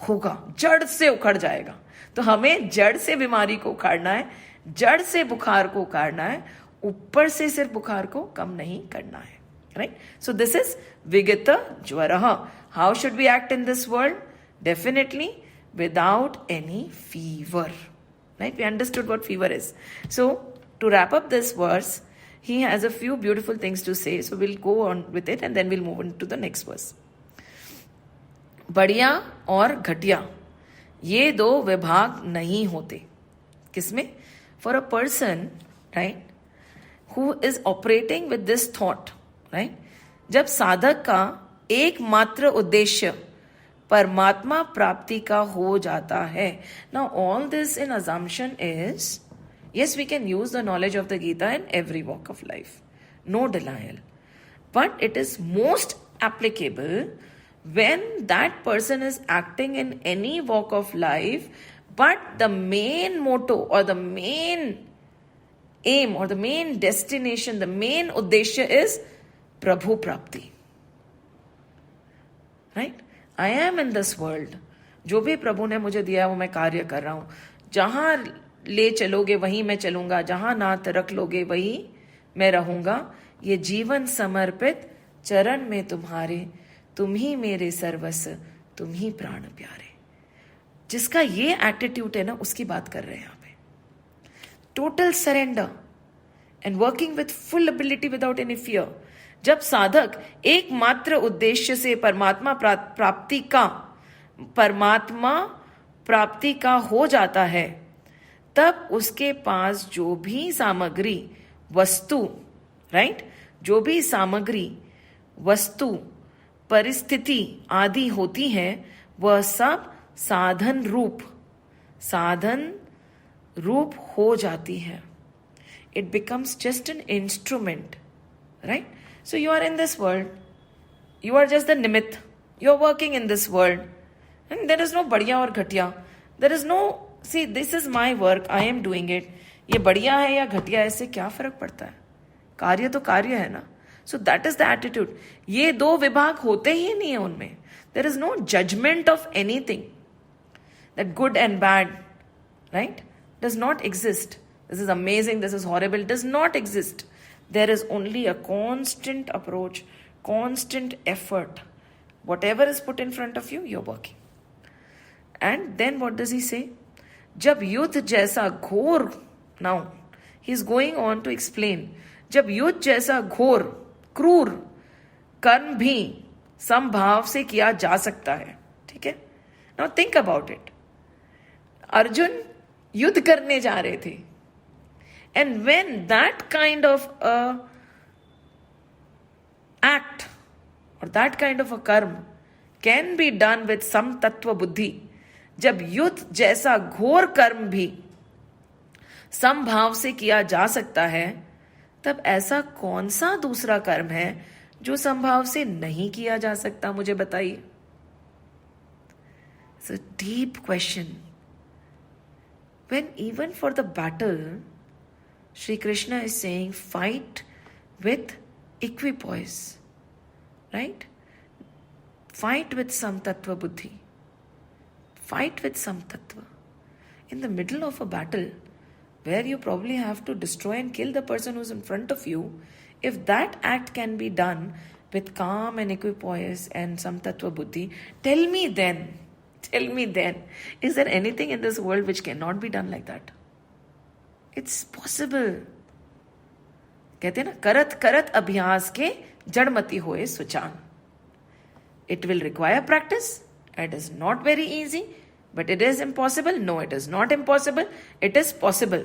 होगा, जड़ से उखड़ जाएगा. तो हमें जड़ से बीमारी को उखाड़ना है, जड़ से बुखार को उखाड़ना है, ऊपर से सिर्फ बुखार को कम नहीं करना है. राइट? सो दिस इज विगत ज्वरः. How should we act in this world? Definitely without any fever. Right? We understood what fever is. So, to wrap up this verse, he has a few beautiful things to say. So, we'll go on with it and then we'll move on to the next verse. बढ़िया और घटिया, ये दो विभाग नहीं होते. किसमें? For a person, right, who is operating with this thought, right? जब साधक का एकमात्र उद्देश्य परमात्मा प्राप्ति का हो जाता है. Now all this in assumption is, yes, we can use the knowledge of the Gita in every walk of life, no denial, but it is most applicable when that person is acting in any walk of life, but the main motto or the main aim or the main destination, the main uddeshya is Prabhu Prapti. Right? I am in this world. जो भी प्रभु ने मुझे दिया वो मैं कार्य कर रहा हूं. जहां ले चलोगे वहीं मैं चलूंगा, जहां नाथ रख लोगे वहीं मैं रहूंगा. ये जीवन समर्पित चरण में तुम्हारे, तुम ही मेरे सर्वस्व, तुम ही प्राण प्यारे. जिसका ये एटीट्यूड है ना, उसकी बात कर रहे हैं यहाँ पे. Total surrender and working with full ability without any fear. जब साधक एकमात्र उद्देश्य से परमात्मा प्राप्ति का हो जाता है, तब उसके पास जो भी सामग्री वस्तु, राइट, जो भी सामग्री वस्तु परिस्थिति आदि होती है, वह सब साधन रूप हो जाती है. It becomes just an instrument. Right? So you are in this world, you are just the nimitt, you are working in this world, and there is no बढ़िया और घटिया. There is no, see, this is my work, I am doing it. ये बढ़िया है या घटिया है, इससे क्या फर्क पड़ता है? कार्य तो कार्य है ना. So that is the attitude. ये दो विभाग होते ही नहीं है उनमें. There is no judgment of anything. That good and bad, right? does not exist. This is amazing, this is horrible, does not exist. There is only a constant approach, constant effort. Whatever is put in front of you, you're working. And then what does he say? जब युद्ध जैसा घोर, now he is going on to explain, जब युद्ध जैसा घोर क्रूर कर्म भी समभाव से किया जा सकता है. ठीक है? Now think about it. Arjun युद्ध करने जा रहे थे. And when that kind of a act or that kind of a karma can be done with some tattva buddhi, जब युद्ध जैसा घोर कर्म भी समभाव से किया जा सकता है, तब ऐसा कौन सा दूसरा कर्म है जो समभाव से नहीं किया जा सकता? मुझे बताइए. It's a deep question. When even for the battle, Shri Krishna is saying, fight with equipoise, right? Fight with some tattva buddhi. Fight with some tattva. In the middle of a battle, where you probably have to destroy and kill the person who's in front of you, if that act can be done with calm and equipoise and some tattva buddhi, tell me then, is there anything in this world which cannot be done like that? It's possible. कहते हैं ना, करत करत अभ्यास के जड़मति होए सुचान. It will require practice. It is not very easy, but it is impossible. No, it is not impossible. It is possible.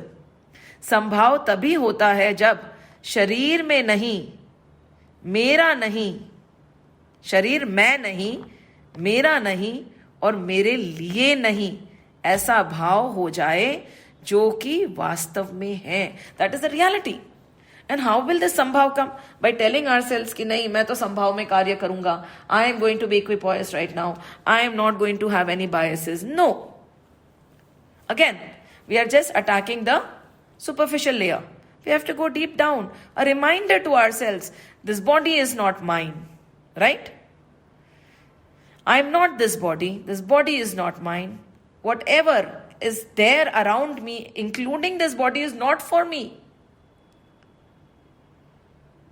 संभाव तभी होता है जब शरीर में नहीं, मेरा नहीं, शरीर मैं नहीं, मेरा नहीं और मेरे लिए नहीं, ऐसा भाव हो जाए जो कि वास्तव में है. That is the reality. And how will this संभाव come? By telling ourselves कि नहीं, मैं तो संभाव में कार्य करूंगा. I am going to be equipoised right now. I am not going to have any biases. No. Again, we are just attacking the superficial layer. We have to go deep down. A reminder to ourselves, this body is not mine. Right? I am not this body. This body is not mine. Whatever is there around me, including this body, is not for me.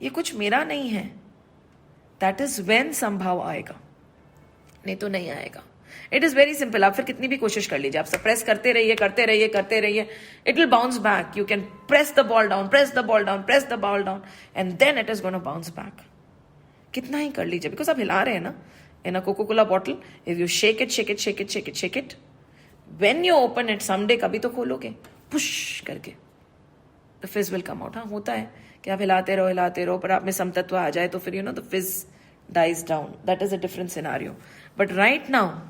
ये कुछ मेरा नहीं है. That is when संभाव आएगा, नहीं तो नहीं आएगा. It is very simple. आप फिर कितनी भी कोशिश कर लीजिए, आप सप्रेस करते रहिए, it will bounce back. You can press the ball down, and then it is going to bounce back. कितना ही कर लीजिए, because आप हिला रहे हैं ना. In a Coca-Cola bottle, if you shake it, when you open it someday, कभी तो खोलोगे, push करके, the fizz will come out. हाँ, होता है कि आप हिलाते रहो, पर आप में समतत्व आ जाए तो फिर the fizz dies down. That is a different scenario. But right now,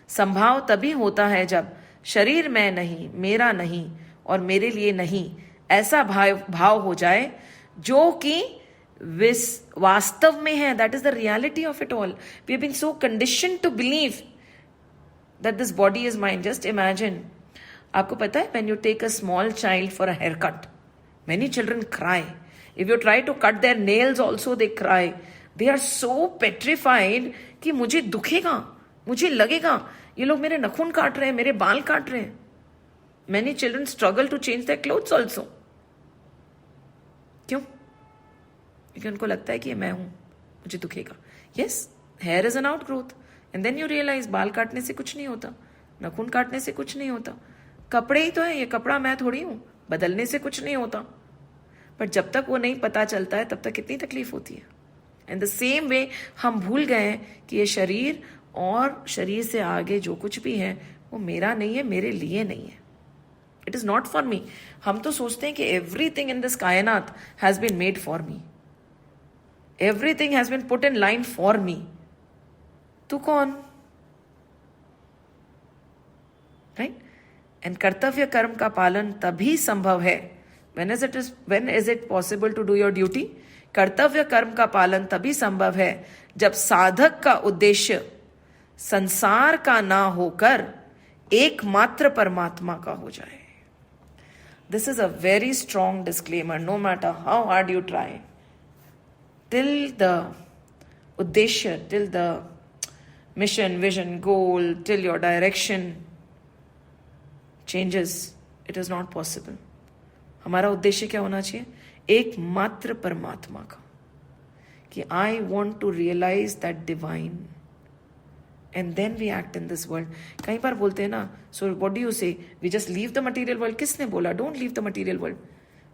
संभाव तभी होता है जब शरीर मैं नहीं, मेरा नहीं और मेरे लिए नहीं, ऐसा भाव हो जाए जो कि वास्तव में है. That is the reality of it all. We have been so conditioned to believe that this body is mine. Just imagine. आपको पता है, when you take a small child for a haircut, many children cry. If you try to cut their nails also, they cry. They are so petrified कि मुझे दुखेगा, मुझे लगेगा, ये लोग मेरे नखून काट रहे हैं, मेरे बाल काट रहे हैं. Many children struggle to change their clothes also. क्यों? क्योंकि उनको लगता है कि ये मैं हूं, मुझे दुखेगा. Yes, hair is an outgrowth. And then you realize बाल काटने से कुछ नहीं होता, नखून काटने से कुछ नहीं होता. कपड़े ही तो है, ये कपड़ा मैं थोड़ी हूं, बदलने से कुछ नहीं होता. पर जब तक वो नहीं पता चलता है, तब तक कितनी तकलीफ होती है. एंड द सेम वे हम भूल गए हैं कि ये शरीर और शरीर से आगे जो कुछ भी है वो मेरा नहीं है, मेरे लिए नहीं है. It is not for me. हम तो सोचते हैं कि एवरीथिंग इन दिस कायनात has been made for me, everything has been put in line for me. तू कौन? राइट? एंड कर्तव्य कर्म का पालन तभी संभव है. when is it possible to do your duty? कर्तव्य कर्म का पालन तभी संभव है जब साधक का उद्देश्य संसार का ना होकर एकमात्र परमात्मा का हो जाए. This is a very strong disclaimer. No matter how hard you try, till the uddeshya, till the mission, vision, goal, till your direction changes, it is not possible. हमारा उद्देश्य क्या होना चाहिए? एकमात्र परमात्मा का, कि I want to realise that divine and then we act in this world. कई बार बोलते हैं ना, so what do you say, we just leave the material world. किसने बोला? Don't leave the material world.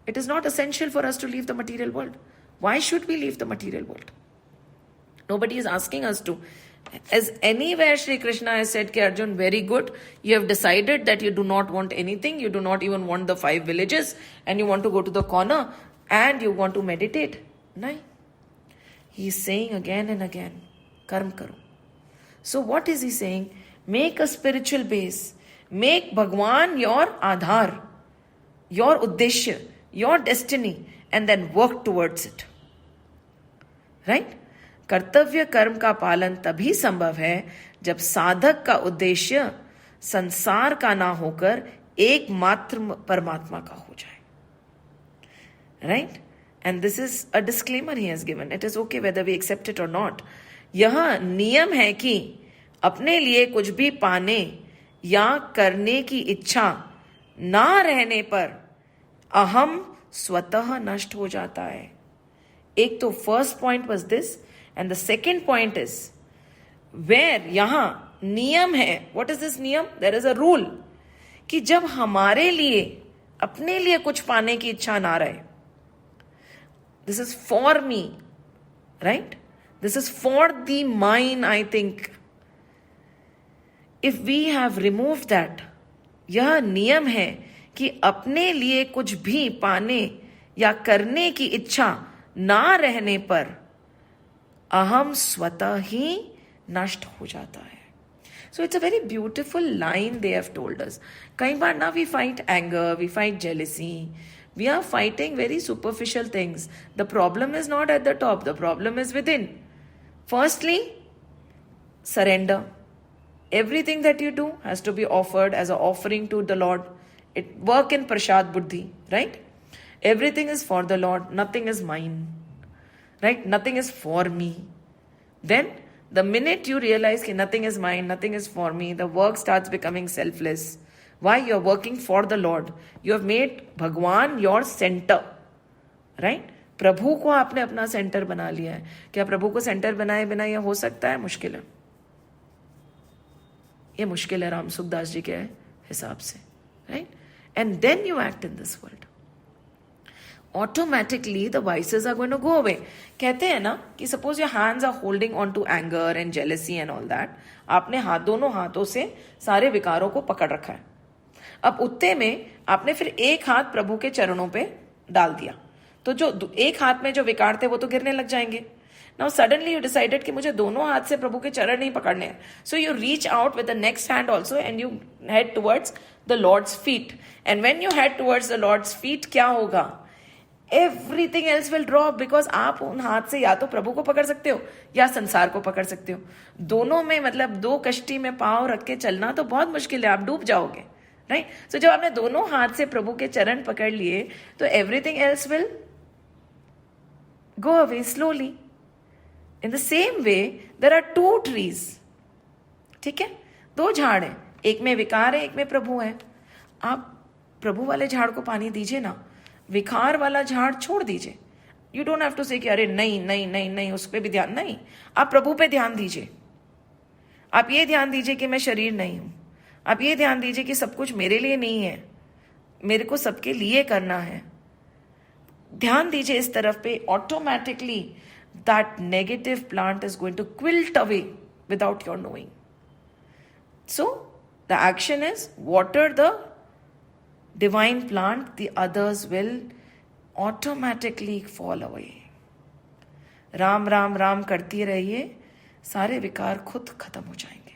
It is not essential for us to leave the material world. Why should we leave the material world? Nobody is asking us to. As anywhere Shri Krishna has said कि Arjun, very good, you have decided that you do not want anything, you do not even want the 5 villages, and you want to go to the corner and you want to meditate. No. He is saying again and again, karm karo. So what is he saying? Make a spiritual base. Make Bhagwan your Aadhar, your Uddeshya, your destiny, and then work towards it. Right? कर्तव्य कर्म का पालन तभी संभव है जब साधक का उद्देश्य संसार का ना होकर एकमात्र परमात्मा का हो जाए. Right? And this is a disclaimer he has given. It is okay whether we accept it or not. यह नियम है कि अपने लिए कुछ भी पाने या करने की इच्छा ना रहने पर अहम स्वतः नष्ट हो जाता है. एक तो first point was this. And the second point is, where यहाँ नियम है. What is this नियम? There is a rule कि जब हमारे लिए, अपने लिए कुछ पाने की इच्छा ना रहे, this is for me, right? This is for the mine, I think. If we have removed that, यह नियम है कि अपने लिए कुछ भी पाने या करने की इच्छा ना रहने पर अहम स्वतः ही नष्ट हो जाता है. So it's a very beautiful line they have told us. कई बार ना we fight anger, we fight jealousy, we are fighting very superficial things. The problem is not at the top, the problem is within. Firstly, surrender. Everything that you do has to be offered as an offering to the Lord. It work in prashad buddhi, right? Everything is for the Lord, nothing is mine. Right? Nothing is for me. Then, the minute you realize that nothing is mine, nothing is for me, the work starts becoming selfless. Why? You are working for the Lord. You have made Bhagwan your center. Right? प्रभु को आपने अपना सेंटर बना लिया है. क्या प्रभु को सेंटर बनाए बिना यह हो सकता है? मुश्किल है. ये मुश्किल है राम सुखदास जी के हिसाब से. Right? And then you act in this world. Automatically the vices are going to go away. कहते हैं ना कि suppose your hands are holding on to anger and jealousy and all that. आपने दोनों हाथों से सारे विकारों को पकड़ रखा है. अब उत्ते में आपने फिर एक हाथ प्रभु के चरणों पे डाल दिया, तो जो एक हाथ में जो विकार थे वो तो गिरने लग जाएंगे. Now suddenly you decided कि मुझे दोनों हाथ से प्रभु के चरण नहीं पकड़ने हैं. So you reach out with the next hand also and you head towards the Lord's feet. And when you head towards the Lord's feet, क्या होगा? Everything else will drop, because आप उन हाथ से या तो प्रभु को पकड़ सकते हो या संसार को पकड़ सकते हो. दोनों में मतलब दो कश्ती में पांव रख के चलना तो बहुत मुश्किल है, आप डूब जाओगे. राइट? सो जब आपने दोनों हाथ से प्रभु के चरण पकड़ लिए तो everything else will go away slowly. In the same way there are 2 trees. ठीक है? 2 झाड़ हैं, एक में विकार है, एक में प्रभु है. आप प्रभु वाले झाड़ को पानी दीजिए ना, विकार वाला झाड़ छोड़ दीजिए. यू डोंट हैव टू से कि अरे नहीं नहीं नहीं नहीं उस पर भी ध्यान नहीं. आप प्रभु पे ध्यान दीजिए. आप ये ध्यान दीजिए कि मैं शरीर नहीं हूं. आप ये ध्यान दीजिए कि सब कुछ मेरे लिए नहीं है, मेरे को सबके लिए करना है. ध्यान दीजिए इस तरफ पे. Automatically that negative plant is going to wilt away without your knowing. So the action is water the divine plant, the others will automatically fall away. Ram Ram Ram करती रहिए, सारे विकार खुद खत्म हो जाएंगे.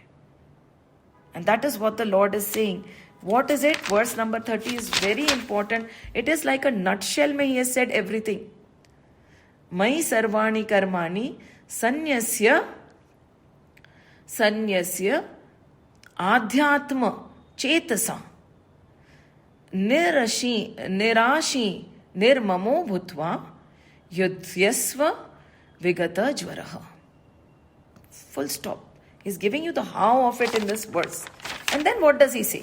And that is what the Lord is saying. What is it? Verse number 30 is very important. It is like a nutshell में he has said everything. मयि सर्वाणि कर्माणि संन्यस्य आध्यात्म चेतसा निराशी निर्ममो भूत्वा युध्यस्व विगत ज्वरः. Full stop. He's giving you the how of it in this verse. And then what does he say?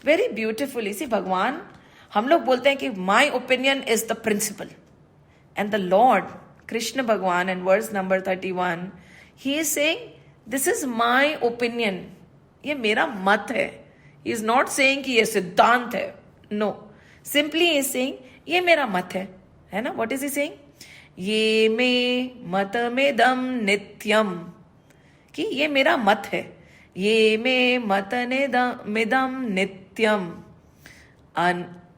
Very beautifully. See, Bhagwan हम लोग बोलते हैं कि my opinion is the principle, and the lord Krishna Bhagwan in verse number 31 he is saying this is my opinion, ये मेरा मत है. ही इज नॉट सेइंग कि ये सिद्धांत है, नो, सिंपली इज सेइंग ये मेरा मत है ना. What is he saying? ये मे मतमेदम नित्यम, कि ये मेरा मत है. ये मे मतमेदम नित्यम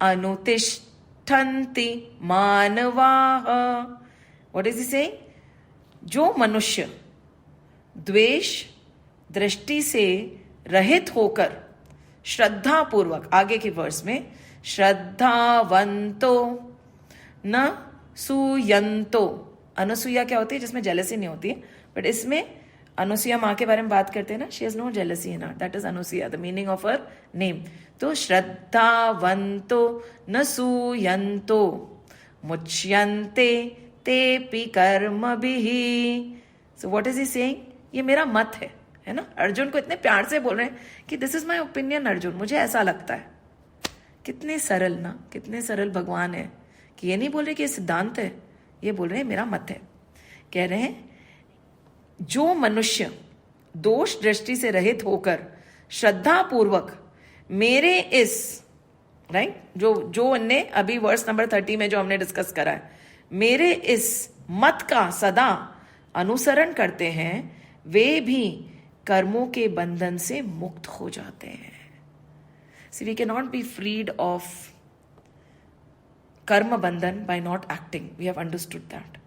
अनुतिष्ठन्ति मानवाः. What is he saying? जो मनुष्य द्वेष दृष्टि से रहित होकर श्रद्धा पूर्वक, आगे के वर्स में, श्रद्धावंतो न सूयंतो. अनुसूया क्या होती है? जिसमें जेलसी नहीं होती है, बट इसमें अनुसूया माँ के बारे में बात करते हैं ना, she has no jealousy in her, that is Anasuya, the meaning of her name. तो श्रद्धावंतो न सूयंतो मुच्यन्ते तेपि कर्मभिः. So what is he saying? ये मेरा मत है ना. अर्जुन को इतने प्यार से बोल रहे हैं कि this is my opinion Arjun, मुझे ऐसा लगता है. कितने सरल ना, कितने सरल भगवान है कि ये नहीं बोल रहे कि ये सिद्धांत है, ये बोल रहे हैं मेरा मत है. कह रहे हैं जो मनुष्य दोष दृष्टि से रहित होकर श्रद्धा पूर्वक मेरे इस, राइट, जो ने अभी वर्स नंबर 30 में जो हमने डिस्कस करा है, मेरे इस मत का सदा अनुसरण करते हैं, वे भी कर्मों के बंधन से मुक्त हो जाते हैं. See, we cannot be freed of कर्म बंधन by not acting. We have understood that.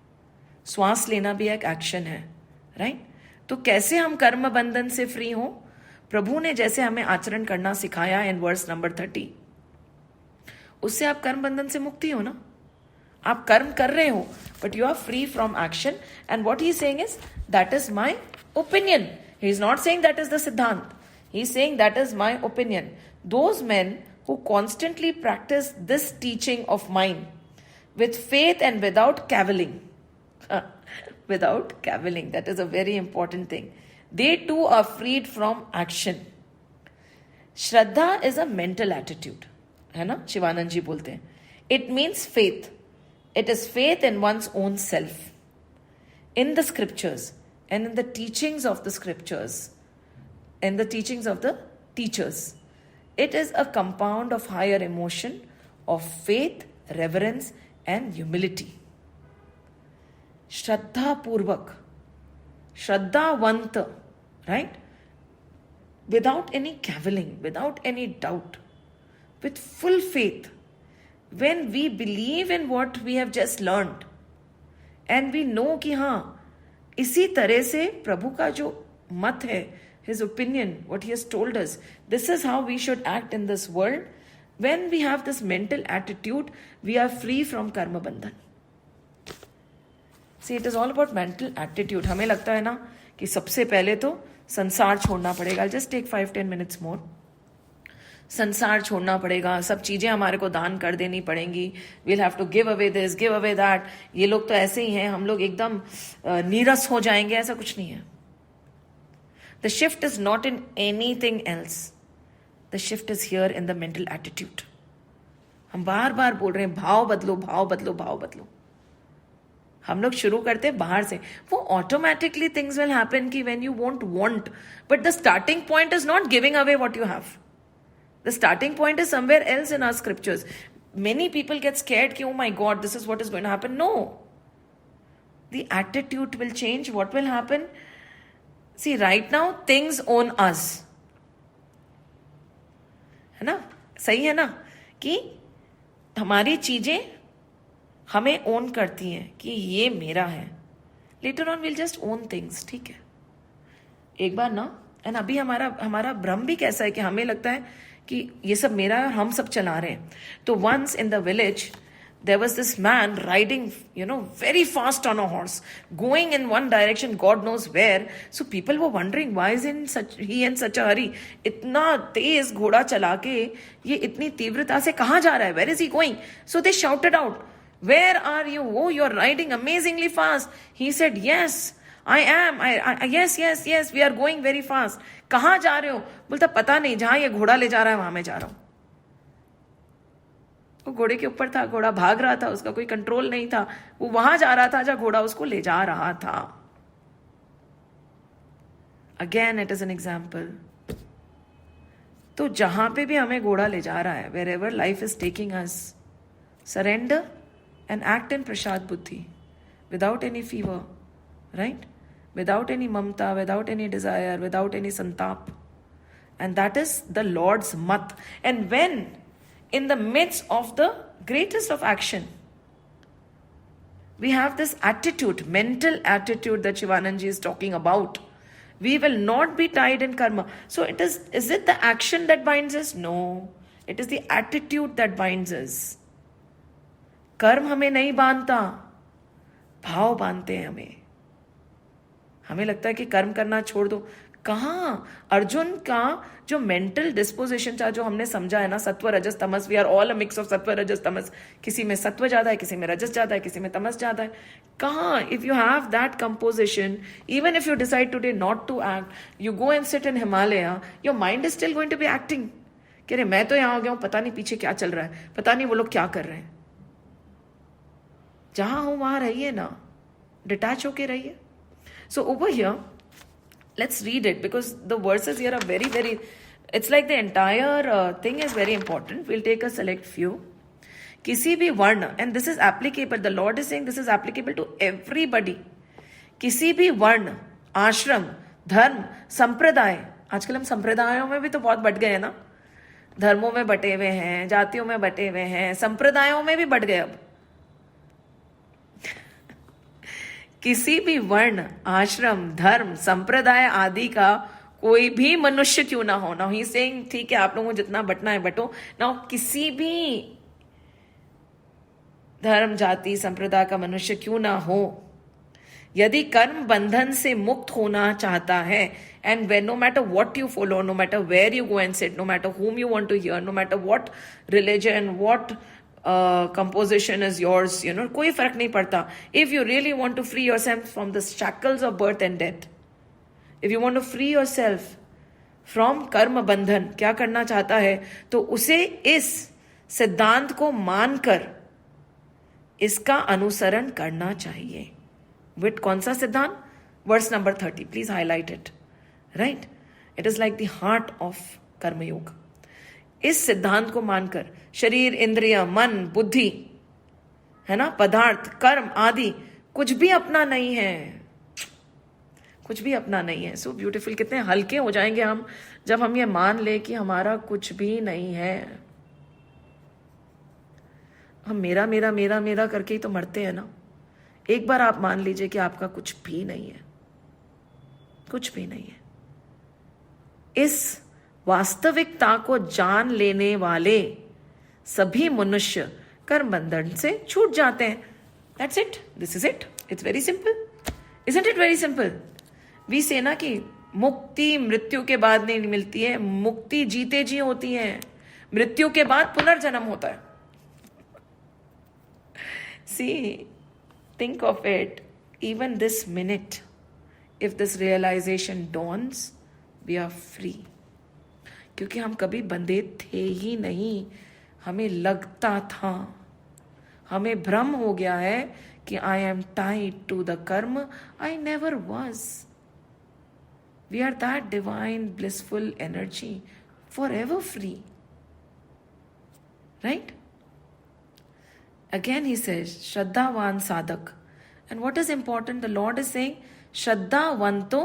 श्वास लेना भी एक एक्शन है, राइट? तो कैसे हम कर्म बंधन से फ्री हो? प्रभु ने जैसे हमें आचरण करना सिखाया इन वर्स नंबर 30, उससे आप कर्म बंधन से मुक्ति हो ना. आप कर्म कर रहे हो, but you are free from action. And what he is saying is that is my opinion. He is not saying that is the सिद्धांत. He is saying that is my opinion. Those men who constantly practice this teaching of mine with faith and without cavilling, without cavilling, that is a very important thing. They too are freed from action. Shraddha is a mental attitude, है ना? शिवानंद जी बोलते हैं. It means faith. It is faith in one's own self, in the scriptures and in the teachings of the scriptures. In the teachings of the teachers. It is a compound of higher emotion, of faith, reverence and humility. Shraddha Purvak, Shraddhavanta, right? Without any cavilling, without any doubt, with full faith. When we believe in what we have just learned and we know कि हाँ, इसी तरह से प्रभु का जो मत है, his opinion, what he has told us, this is how we should act in this world. When we have this mental attitude, we are free from karma bandhan. See, it is all about mental attitude. हमें लगता है ना कि सबसे पहले तो संसार छोड़ना पड़ेगा. I'll just take 5-10 minutes more. संसार छोड़ना पड़ेगा, सब चीजें हमारे को दान कर देनी पड़ेंगी. We'll have to give away this, give away that. ये लोग तो ऐसे ही हैं, हम लोग एकदम नीरस हो जाएंगे, ऐसा कुछ नहीं है. The shift is not in anything else. The shift is here in the mental attitude. हम बार बार बोल रहे हैं भाव बदलो, भाव बदलो, भाव बदलो. हम लोग शुरू करते हैं बाहर से. वो ऑटोमेटिकली थिंग्स विल हैपन कि when you won't want, but the starting point is not giving away what you have. The starting point is somewhere else in our scriptures. Many people get scared कि oh my god this is what is going to happen. No, the attitude will change. What will happen? See, right now things own us. है ना? सही है ना कि हमारी चीजें हमें ओन करती हैं कि ये मेरा है. Later on we'll just own things. ठीक है, एक बार ना. एंड अभी हमारा भ्रम भी कैसा है कि हमें लगता है कि ये सब मेरा है और हम सब चला रहे हैं. तो once in the village there was this man riding, very fast on a horse, going in one direction, God knows where. So people were wondering, why is he in such a hurry? इतना तेज घोड़ा चला के ये इतनी तीव्रता से कहाँ जा रहा है? Where is he going? So they shouted out, where are you? Oh, you're riding amazingly fast. He said, yes, I am. Yes, we are going very fast. कहाँ जा रहे हो? बोलता पता नहीं, जहाँ ये घोड़ा ले जा रहा है वहां मैं जा रहा हूं. वो घोड़े के ऊपर था, घोड़ा भाग रहा था, उसका कोई कंट्रोल नहीं था, वो वहां जा रहा था जहां घोड़ा उसको ले जा रहा था. Again it is an example. तो जहां पे भी हमें घोड़ा ले जा रहा है, wherever life is taking us, surrender and act in prasad buddhi, without any fever, right, without any mamta, without any desire, without any santap. And that is the Lord's mat. And when in the midst of the greatest of action, we have this attitude, mental attitude that Shivananji is talking about, we will not be tied in karma. So is it the action that binds us? No. It is the attitude that binds us. कर्म हमें नहीं बांधता, भाव बांधते हैं हमें. हमें लगता है कि कर्म करना छोड़ दो. कहाँ? अर्जुन का जो मेंटल डिस्पोजिशन था, जो हमने समझा है ना, सत्व रजस तमस, we are all a mix of सत्व रजस तमस. किसी में सत्व ज्यादा है, किसी में रजस ज्यादा है, किसी में तमस ज्यादा है. कहाँ? If you have that composition, even if you decide today not to act, you go and sit in Himalaya, your mind is still going to be acting. कह रहे मैं तो यहाँ हो गया हूं, पता नहीं पीछे क्या चल रहा है, पता नहीं वो लोग क्या कर रहे हैं. जहां हो वहां रहिए ना, डिटैच होके रहिए. So over here, let's read it, because the verses here are very, very, it's like the entire thing is very important. We'll take a select few. किसी भी वर्ण, and this is applicable, the Lord is saying this is applicable to everybody. किसी भी वर्ण, आश्रम, धर्म, संप्रदाय. आजकल हम संप्रदायों में भी तो बहुत बट गए हैं ना. धर्मों में बटे हुए हैं, जातियों में बटे हुए हैं, संप्रदायों में भी बट गए. अब किसी भी वर्ण, आश्रम, धर्म, संप्रदाय आदि का कोई भी मनुष्य क्यों ना हो. ना ही सेइंग ठीक है आप लोगों को जितना बटना है बटो ना. किसी भी धर्म, जाति, संप्रदाय का मनुष्य क्यों ना हो, यदि कर्म बंधन से मुक्त होना चाहता है, and when no matter what you follow, no matter where you go and sit, no matter whom you want to hear, no matter what religion, what composition is yours, कोई फर्क नहीं पड़ता. If you really want to free yourself from the shackles of birth and death, if you want to free yourself from कर्म बंधन, क्या करना चाहता है, तो उसे इस सिद्धांत को मानकर इसका अनुसरण करना चाहिए. विथ कौन सा सिद्धांत? Verse number 30, please highlight it. Right, it is like the heart of karmayoga. इस सिद्धांत को मानकर शरीर, इंद्रिय, मन, बुद्धि, है ना, पदार्थ, कर्म आदि कुछ भी अपना नहीं है, कुछ भी अपना नहीं है. So beautiful. कितने हल्के हो जाएंगे हम जब हम ये मान ले कि हमारा कुछ भी नहीं है. हम मेरा मेरा मेरा मेरा करके ही तो मरते हैं ना. एक बार आप मान लीजिए कि आपका कुछ भी नहीं है, कुछ भी नहीं है. इस वास्तविकता को जान लेने वाले सभी मनुष्य कर्म बंधन से छूट जाते हैं. That's it. This is it. It's very simple. Isn't it very simple? We say ना कि मुक्ति मृत्यु के बाद नहीं मिलती है, मुक्ति जीते जी होती है, मृत्यु के बाद पुनर्जन्म होता है. सी, think of it, even this minute, if this realization dawns, we are free. क्योंकि हम कभी बंधे थे ही नहीं. हमें लगता था, हमें भ्रम हो गया है कि I am tied to the karma. I never was. We are that divine blissful energy, forever free. Right? Again he says, Shraddhavan Sadak. And what is important? The Lord is saying, Shraddhavanto,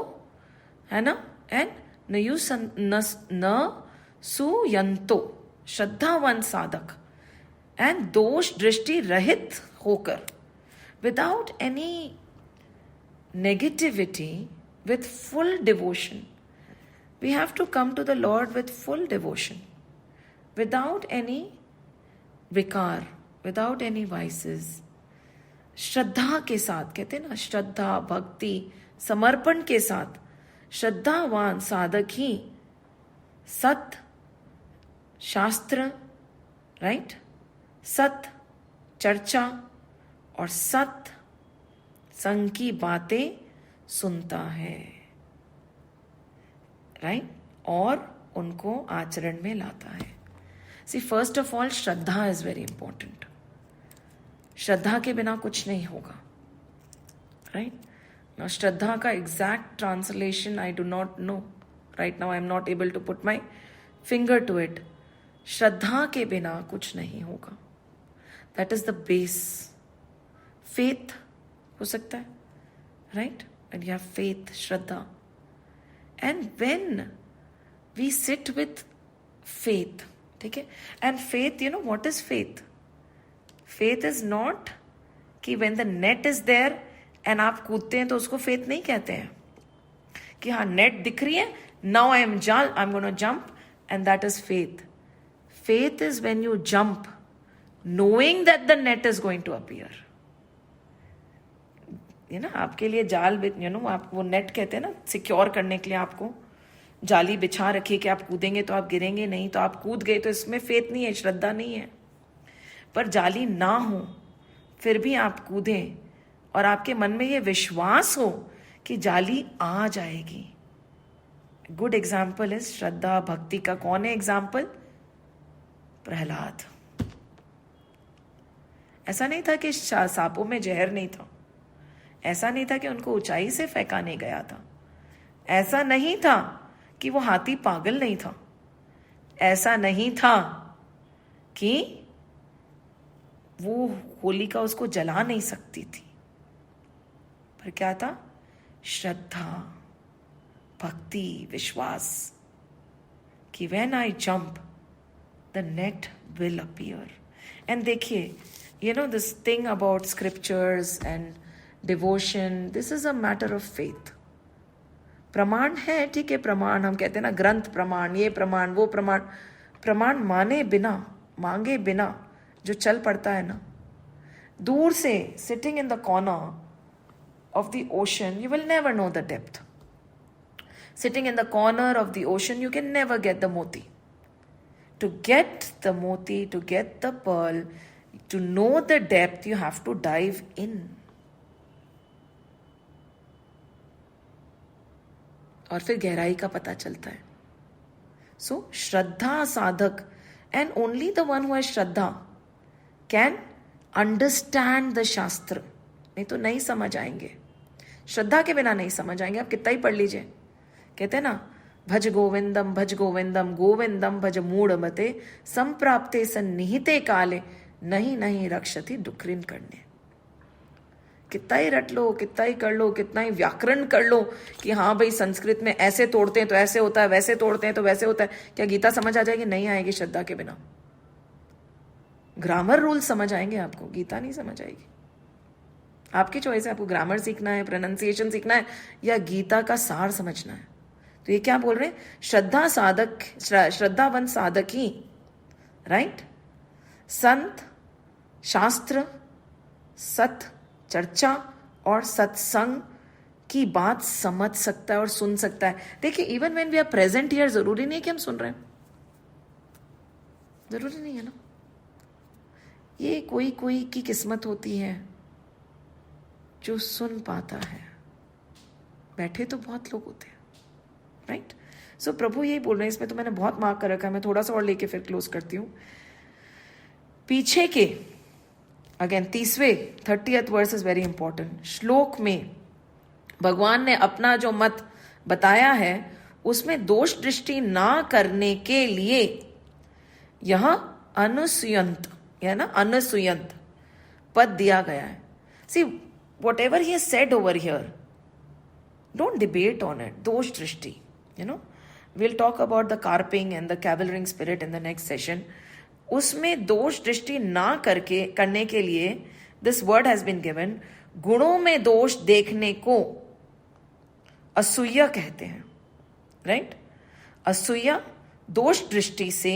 है ना, and na suyanto, Shraddhavan Sadak. And dosh drishti rahit hokar, without any negativity, with full devotion. We have to come to the Lord with full devotion, without any vikar, without any vices. श्रद्धा के साथ, कहते हैं ना, श्रद्धा, भक्ति, समर्पण के साथ. श्रद्धावान साधक ही सत शास्त्र, राइट, सत चर्चा और सत संग की बातें सुनता है, राइट, और उनको आचरण में लाता है. See first of all shraddha is very important. श्रद्धा के बिना कुछ नहीं होगा. राइट नाउ श्रद्धा का exact translation I do not know right now. I am not able to put my finger to it. श्रद्धा के बिना कुछ नहीं होगा. That is the base. Faith हो सकता है, right? And you have faith, shraddha. And when we sit with faith, ठीक है? And faith, you know what is faith? Faith is not कि when the net is there and आप कूदते हैं तो उसको फेथ नहीं कहते हैं कि हाँ नेट दिख रही है, now I am gonna jump and that is faith. Faith is when you jump knowing that the net is going to appear. ये ना आपके लिए जाल, आप वो नेट कहते हैं ना, सिक्योर करने के लिए आपको जाली बिछा रखी कि आप कूदेंगे तो आप गिरेंगे नहीं, तो आप कूद गए, तो इसमें फेथ नहीं है, श्रद्धा नहीं है. पर जाली ना हो फिर भी आप कूदें और आपके मन में ये विश्वास हो कि जाली आ जाएगी. गुड एग्जाम्पल इज श्रद्धा भक्ति का. कौन है एग्जाम्पल? प्रहलाद. ऐसा नहीं था कि सांपों में जहर नहीं था. ऐसा नहीं था कि उनको ऊंचाई से फेंका नहीं गया था. ऐसा नहीं था कि वो हाथी पागल नहीं था. ऐसा नहीं था कि वो होलिका उसको जला नहीं सकती थी. पर क्या था? श्रद्धा, भक्ति, विश्वास कि when I jump the net will appear. And देखिए, you know, this thing about scriptures and devotion, this is a matter of faith. प्रमाण है, ठीक है, प्रमाण हम कहते हैं ना, ग्रंथ प्रमाण, ये प्रमाण, वो प्रमाण. प्रमाण मांगे बिना जो चल पड़ता है ना, दूर से sitting in the corner of the ocean, you will never know the depth. Sitting in the corner of the ocean, you can never get the moti. To get the moti, to get the pearl, to know the depth, you have to dive in. और फिर गहराई का पता चलता है. So, श्रद्धा साधक, and only the one who has Shraddha can understand the शास्त्र. नहीं तो नहीं समझ आएंगे. श्रद्धा के बिना नहीं समझ आएंगे. आप कितना ही पढ़ लीजिए. कहते हैं ना, भज गोविंदम गोविंदम भज मूढ़ मते संप्राप्ते सन्निहिते काले नहीं रक्षति डुक्रिन करने. कितना ही रट लो, कितना ही कर लो, कितना ही व्याकरण कर लो कि हाँ भाई संस्कृत में ऐसे तोड़ते हैं तो ऐसे होता है, वैसे तोड़ते हैं तो वैसे होता है. क्या गीता समझ आ जाएगी? नहीं आएगी श्रद्धा के बिना. ग्रामर रूल समझ आएंगे आपको, गीता नहीं समझ आएगी. आपकी चॉइस है, आपको ग्रामर सीखना है, प्रोनाउंसिएशन सीखना है, या गीता का सार समझना है. तो ये क्या बोल रहे हैं? श्रद्धावंत साधक ही, राइट, संत, शास्त्र, सत चर्चा और सत्संग की बात समझ सकता है और सुन सकता है. देखिए, even when we are present here, जरूरी नहीं कि हम सुन रहे हैं. जरूरी नहीं है ना. ये कोई की किस्मत होती है जो सुन पाता है. बैठे तो बहुत लोग होते हैं, राइट? सो प्रभु यही बोल रहे हैं. इसमें तो मैंने बहुत मार्क कर रखा है, मैं थोड़ा सा और लेके फिर क्लोज करती हूं. पीछे के again 30th verse is very important. श्लोक में भगवान ने अपना जो मत बताया है उसमें दोष दृष्टि ना करने के लिए यह अनुसूयंत, है ना, अनुसूयंत पद दिया गया है. See what ever he said over here, don't debate on it. दोष दृष्टि, you know, we'll talk about the carping and the cavalrying spirit in the next session. उसमें दोष दृष्टि ना करने के लिए this word has been given. गुणों में दोष देखने को असूया कहते हैं, राइट? असूया, दोष दृष्टि से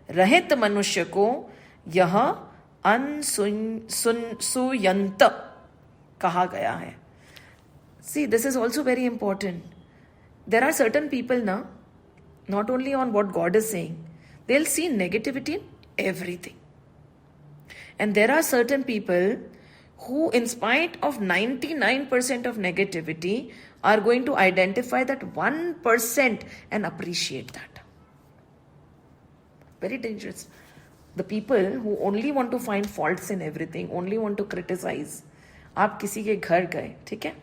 रहित मनुष्य को यह अनसूयंत कहा गया है. See, this is also very important. There are certain people now, not only on what God is saying, they'll see negativity in everything. And there are certain people who, in spite of 99% of negativity, are going to identify that 1% and appreciate that. Very dangerous. the people who only want to find faults in everything, only want to criticize. आप किसी के घर गए, ठीक है,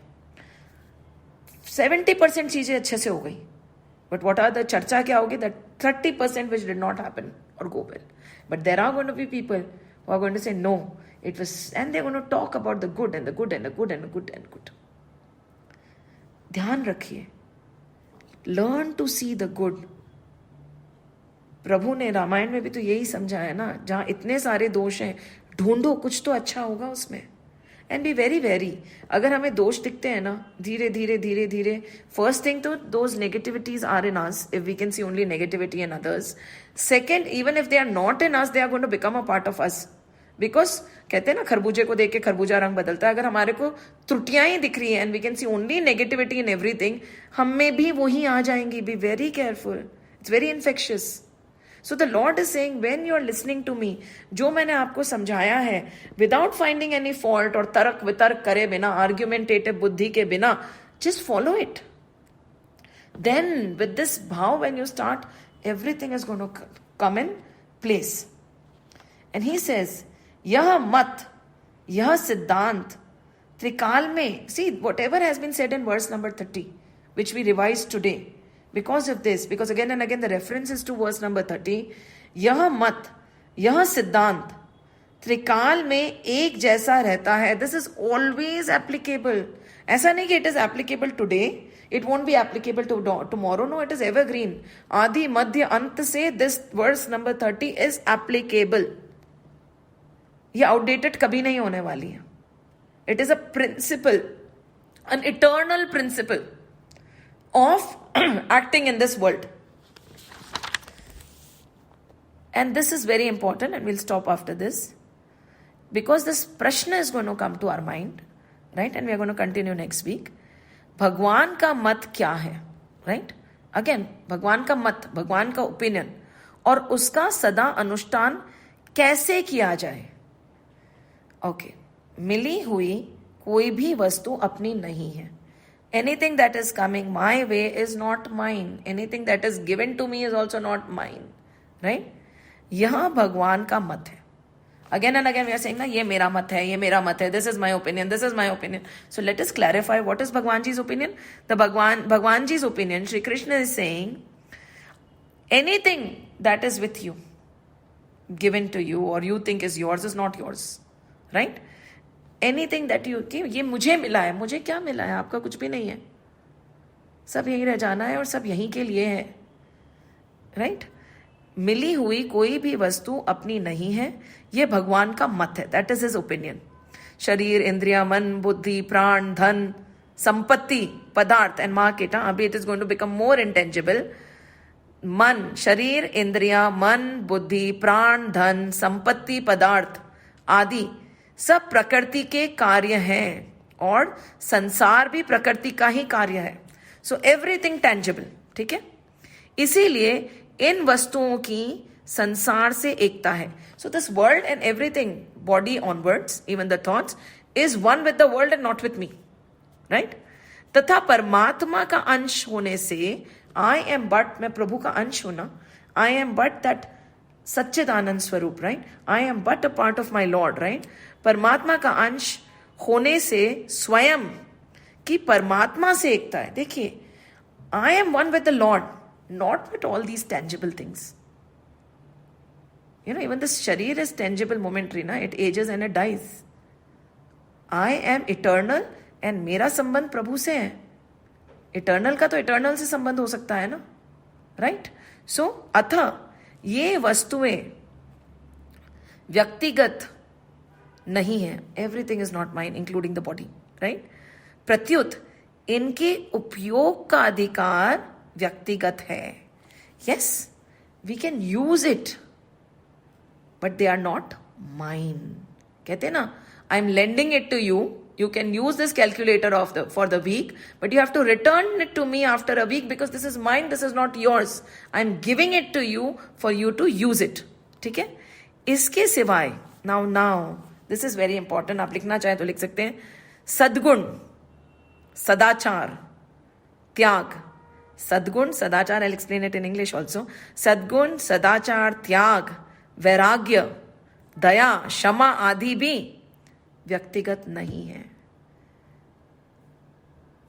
70% चीजें अच्छे से हो गई, but what are the चर्चा क्या होगी, that 30% which did not happen or go well. But there are going to be people who are going to say no, it was, and they're going to talk about the good and the good and the good and the good and good. ध्यान रखिए, learn to see the good. प्रभु ने रामायण में भी तो यही समझाया ना, जहां इतने सारे दोष हैं, ढूंढो कुछ तो अच्छा होगा उसमें. एंड बी वेरी वेरी, अगर हमें दोष दिखते हैं ना, धीरे धीरे धीरे धीरे, फर्स्ट थिंग तो those negativities are in us, if we can see only negativity in others. Second, even if they are not in us, they are going to become a part of us. Because कहते हैं ना, खरबूजे को देख के खरबूजा रंग बदलता है. अगर हमारे को त्रुटियां ही दिख रही हैं and we can see only negativity in everything, हम में भी वही आ जाएंगी. Be very careful, it's very infectious. So the Lord is saying, when you are listening to me, जो मैंने आपको समझाया है, without finding any fault और तर्क वितर्क करे बिना, argumentative बुद्धि के बिना, just follow it. Then with this भाव, when you start, everything is going to come in place. And he says, यह मत, यह सिद्धांत त्रिकाल में, see whatever has been said in verse number 30, which we revised today, because of this, because again and again the reference is to verse number 30, यह मत, यह सिद्धांत त्रिकाल में एक जैसा रहता है. This is always applicable. ऐसा नहीं कि it is applicable today, it won't be applicable to tomorrow. No, it is evergreen. आदि मध्य अंत से this verse number 30 is applicable. ये outdated कभी नहीं होने वाली है. It is a principle, an eternal principle of acting in this world. And this is very important, and we'll stop after this, because this prashna is going to come to our mind, right? And we are going to continue next week. भगवान का मत क्या है, right? Again, भगवान का मत, भगवान का ओपिनियन, और उसका सदा अनुष्ठान कैसे किया जाए. ओके, मिली हुई कोई भी वस्तु अपनी नहीं है. Anything that is coming my way is not mine. Anything that is given to me is also not mine. Right? यह भगवान का मत है. Again and again we are saying ना, ये मेरा मत है, ये मेरा मत है. This is my opinion. This is my opinion. So let us clarify what is Bhagwan Ji's opinion. The Bhagwan Ji's opinion, Shri Krishna is saying, anything that is with you, given to you, or you think is yours, is not yours. Right? Anything that you, कि ये मुझे मिला है, मुझे क्या मिला है, आपका कुछ भी नहीं है, सब यहीं रह जाना है और सब यहीं के लिए है. राइट? मिली हुई कोई भी वस्तु अपनी नहीं है, ये भगवान का मत है. That is his opinion. शरीर, इंद्रिया, मन, बुद्धि, प्राण, धन, संपत्ति, पदार्थ एंड मार्केट. अभी it is going to become more intangible. मन, शरीर, इंद्रिया, मन, बुद्धि, प्राण, धन, संपत्ति, पदार्थ आदि सब प्रकृति के कार्य हैं, और संसार भी प्रकृति का ही कार्य है. So everything tangible. ठीक है? इसीलिए इन वस्तुओं की संसार से एकता है. So this world and everything, body onwards, even the thoughts, is one with the world and not with me. Right? तथा परमात्मा का अंश होने से, आई एम बट, मैं प्रभु का अंश हूं ना, आई एम बट दैट सच्चिदानंद स्वरूप. Right? I am but a part of my lord. Right? परमात्मा का अंश होने से स्वयं की परमात्मा से एकता है. देखिए, I am one with the Lord, not with all these tangible things. You know, even this शरीर इज टेंजिबल, मोमेंटरी ना, it ages and it dies. I am eternal, and मेरा संबंध प्रभु से है. इटर्नल का तो इटर्नल से संबंध हो सकता है ना. राइट? सो अतः ये वस्तुएं व्यक्तिगत नहीं है. Everything is not mine, including the body. Right? प्रत्युत इनके उपयोग का अधिकार व्यक्तिगत है. Yes, we can use it, but they are not mine. कहते ना, I am lending it to you. You can use this calculator for the week, but you have to return it to me after a week, because this is mine, this is not yours. I'm giving it to you for you to use it. ठीक है? इसके सिवाय, now, this is very important. आप लिखना चाहे तो लिख सकते हैं. सद्गुण, सदाचार, त्याग. सद्गुण, सदाचार, I'll explain it in English also. सद्गुण, सदाचार, त्याग, वैराग्य, दया, क्षमा आदि भी व्यक्तिगत नहीं है.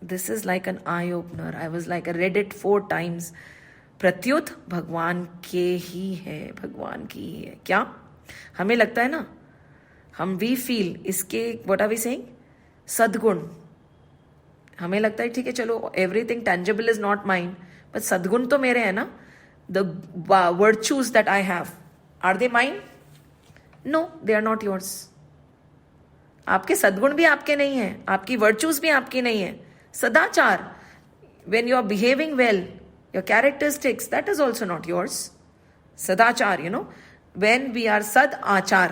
This is like an eye opener. I was like I read it 4 times. प्रत्युत भगवान के ही है, भगवान की ही है. क्या हमें लगता है ना, हम वी फील इसके व्हाट आर वी सेइंग, सद्गुण. हमें लगता है ठीक है चलो everything tangible is not mine, but सद्गुण तो मेरे हैं ना. The virtues that I have, are they mine? No, they are not yours. आपके सद्गुण भी आपके नहीं है, आपकी वर्च्यूज भी आपकी नहीं है. सदाचार, when you are behaving well, your characteristics, that is also not yours. Sadachar, when we are sad achar,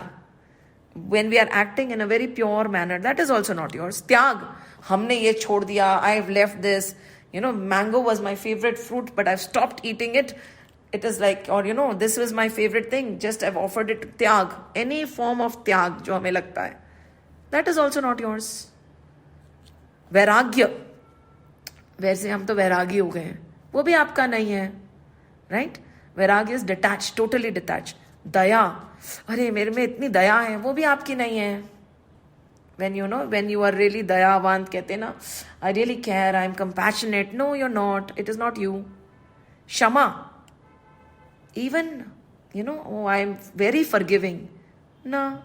when we are acting in a very pure manner, that is also not yours. Tyag, हमने ये छोड़ दिया, I have left this. Mango was my favorite fruit, but I've stopped eating it. It is like, or this was my favorite thing, just I've offered it to त्याग. Any form of त्याग जो हमें लगता है, that is also not yours. वैराग्य, वैसे हम तो वैरागी हो गए हैं, वो भी आपका नहीं है, राइट? वैराग्य इज डिटैच, टोटली डिटैच. दया, अरे मेरे में इतनी दया है, वो भी आपकी नहीं है. when you are really दयावान, कहते हैं ना, I really care, I am compassionate. No, you're not. It is not you. क्षमा, even oh, I am very forgiving. ना,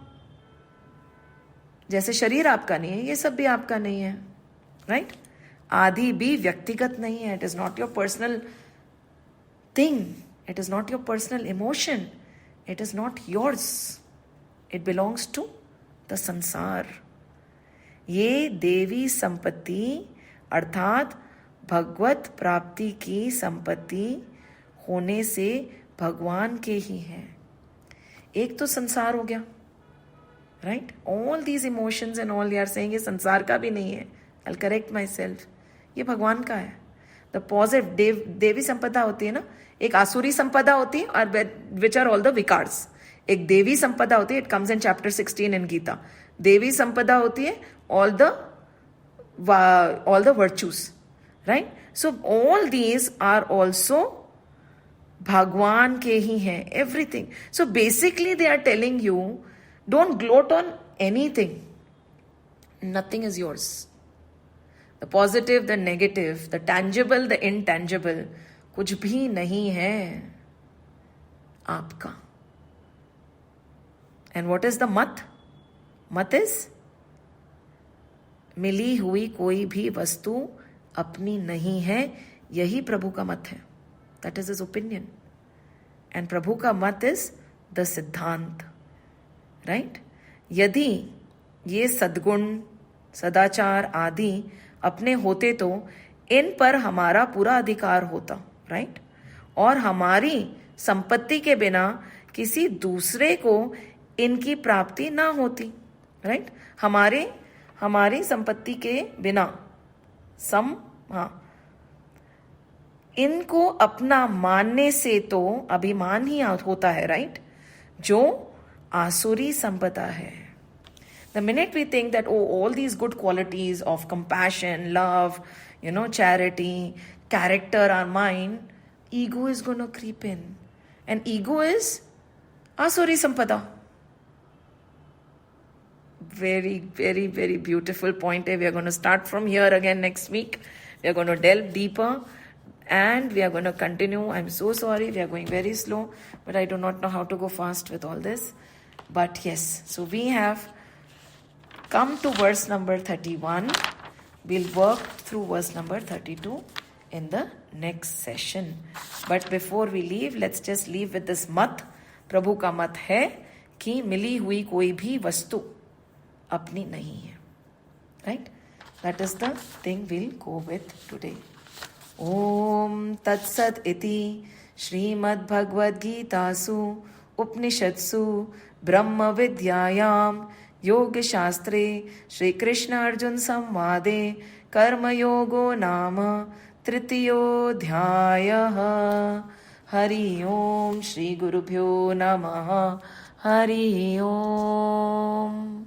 जैसे शरीर आपका नहीं है, ये सब भी आपका नहीं है, राइट? आदि भी व्यक्तिगत नहीं है. It is not your personal thing, it is not your personal emotion, it is not yours, it belongs to the संसार. ये देवी संपत्ति अर्थात भगवत प्राप्ति की संपत्ति होने से भगवान के ही है. एक तो संसार हो गया, right? All these emotions and all, are saying ये संसार का भी नहीं है. I'll correct myself. ये भगवान का है. द पॉजिटिव देवी संपदा होती है ना, एक आसुरी संपदा होती है, और विच आर ऑल द विकार्स. एक देवी संपदा होती है, it comes in chapter 16 in Gita. देवी संपदा होती है all the virtues, right? So all these are also भगवान के ही हैं, everything. So basically they are telling you, don't gloat on anything. Nothing is yours. The positive, the negative, the tangible, the intangible, कुछ भी नहीं है आपका. And what is the mat? Mat is मिली हुई कोई भी वस्तु अपनी नहीं है. यही प्रभु का मत है. That is his opinion. And प्रभु का मत is the सिद्धांत, right? यदि ये सद्गुण, सदाचार आदि अपने होते तो इन पर हमारा पूरा अधिकार होता, राइट? और हमारी संपत्ति के बिना किसी दूसरे को इनकी प्राप्ति ना होती, राइट? हमारी संपत्ति के बिना इनको अपना मानने से तो अभिमान ही होता है, राइट? जो आसुरी संपदा है. The minute we think that, oh, all these good qualities of compassion, love, charity, character are mine, ego is going to creep in. And ego is asuri sampada. Very, very, very beautiful point. We are going to start from here again next week. We are going to delve deeper and we are going to continue. I'm so sorry. We are going very slow, but I do not know how to go fast with all this. But yes, so we have come to verse number 31. We'll work through verse number 32 in the next session. But before we leave, let's just leave with this mat. प्रभु का मत है कि मिली हुई कोई भी वस्तु अपनी नहीं है, right? That is the thing we'll go with today. Om Tat Sat iti Srimad Bhagavad Gitasu Upnishadsu Brahma Vidyayam योग शास्त्रे श्री कृष्ण अर्जुन संवादे कर्मयोगो नाम तृतीयोऽध्यायः. हरि ओम श्री गुरुभ्यो नमः. हरि ओम.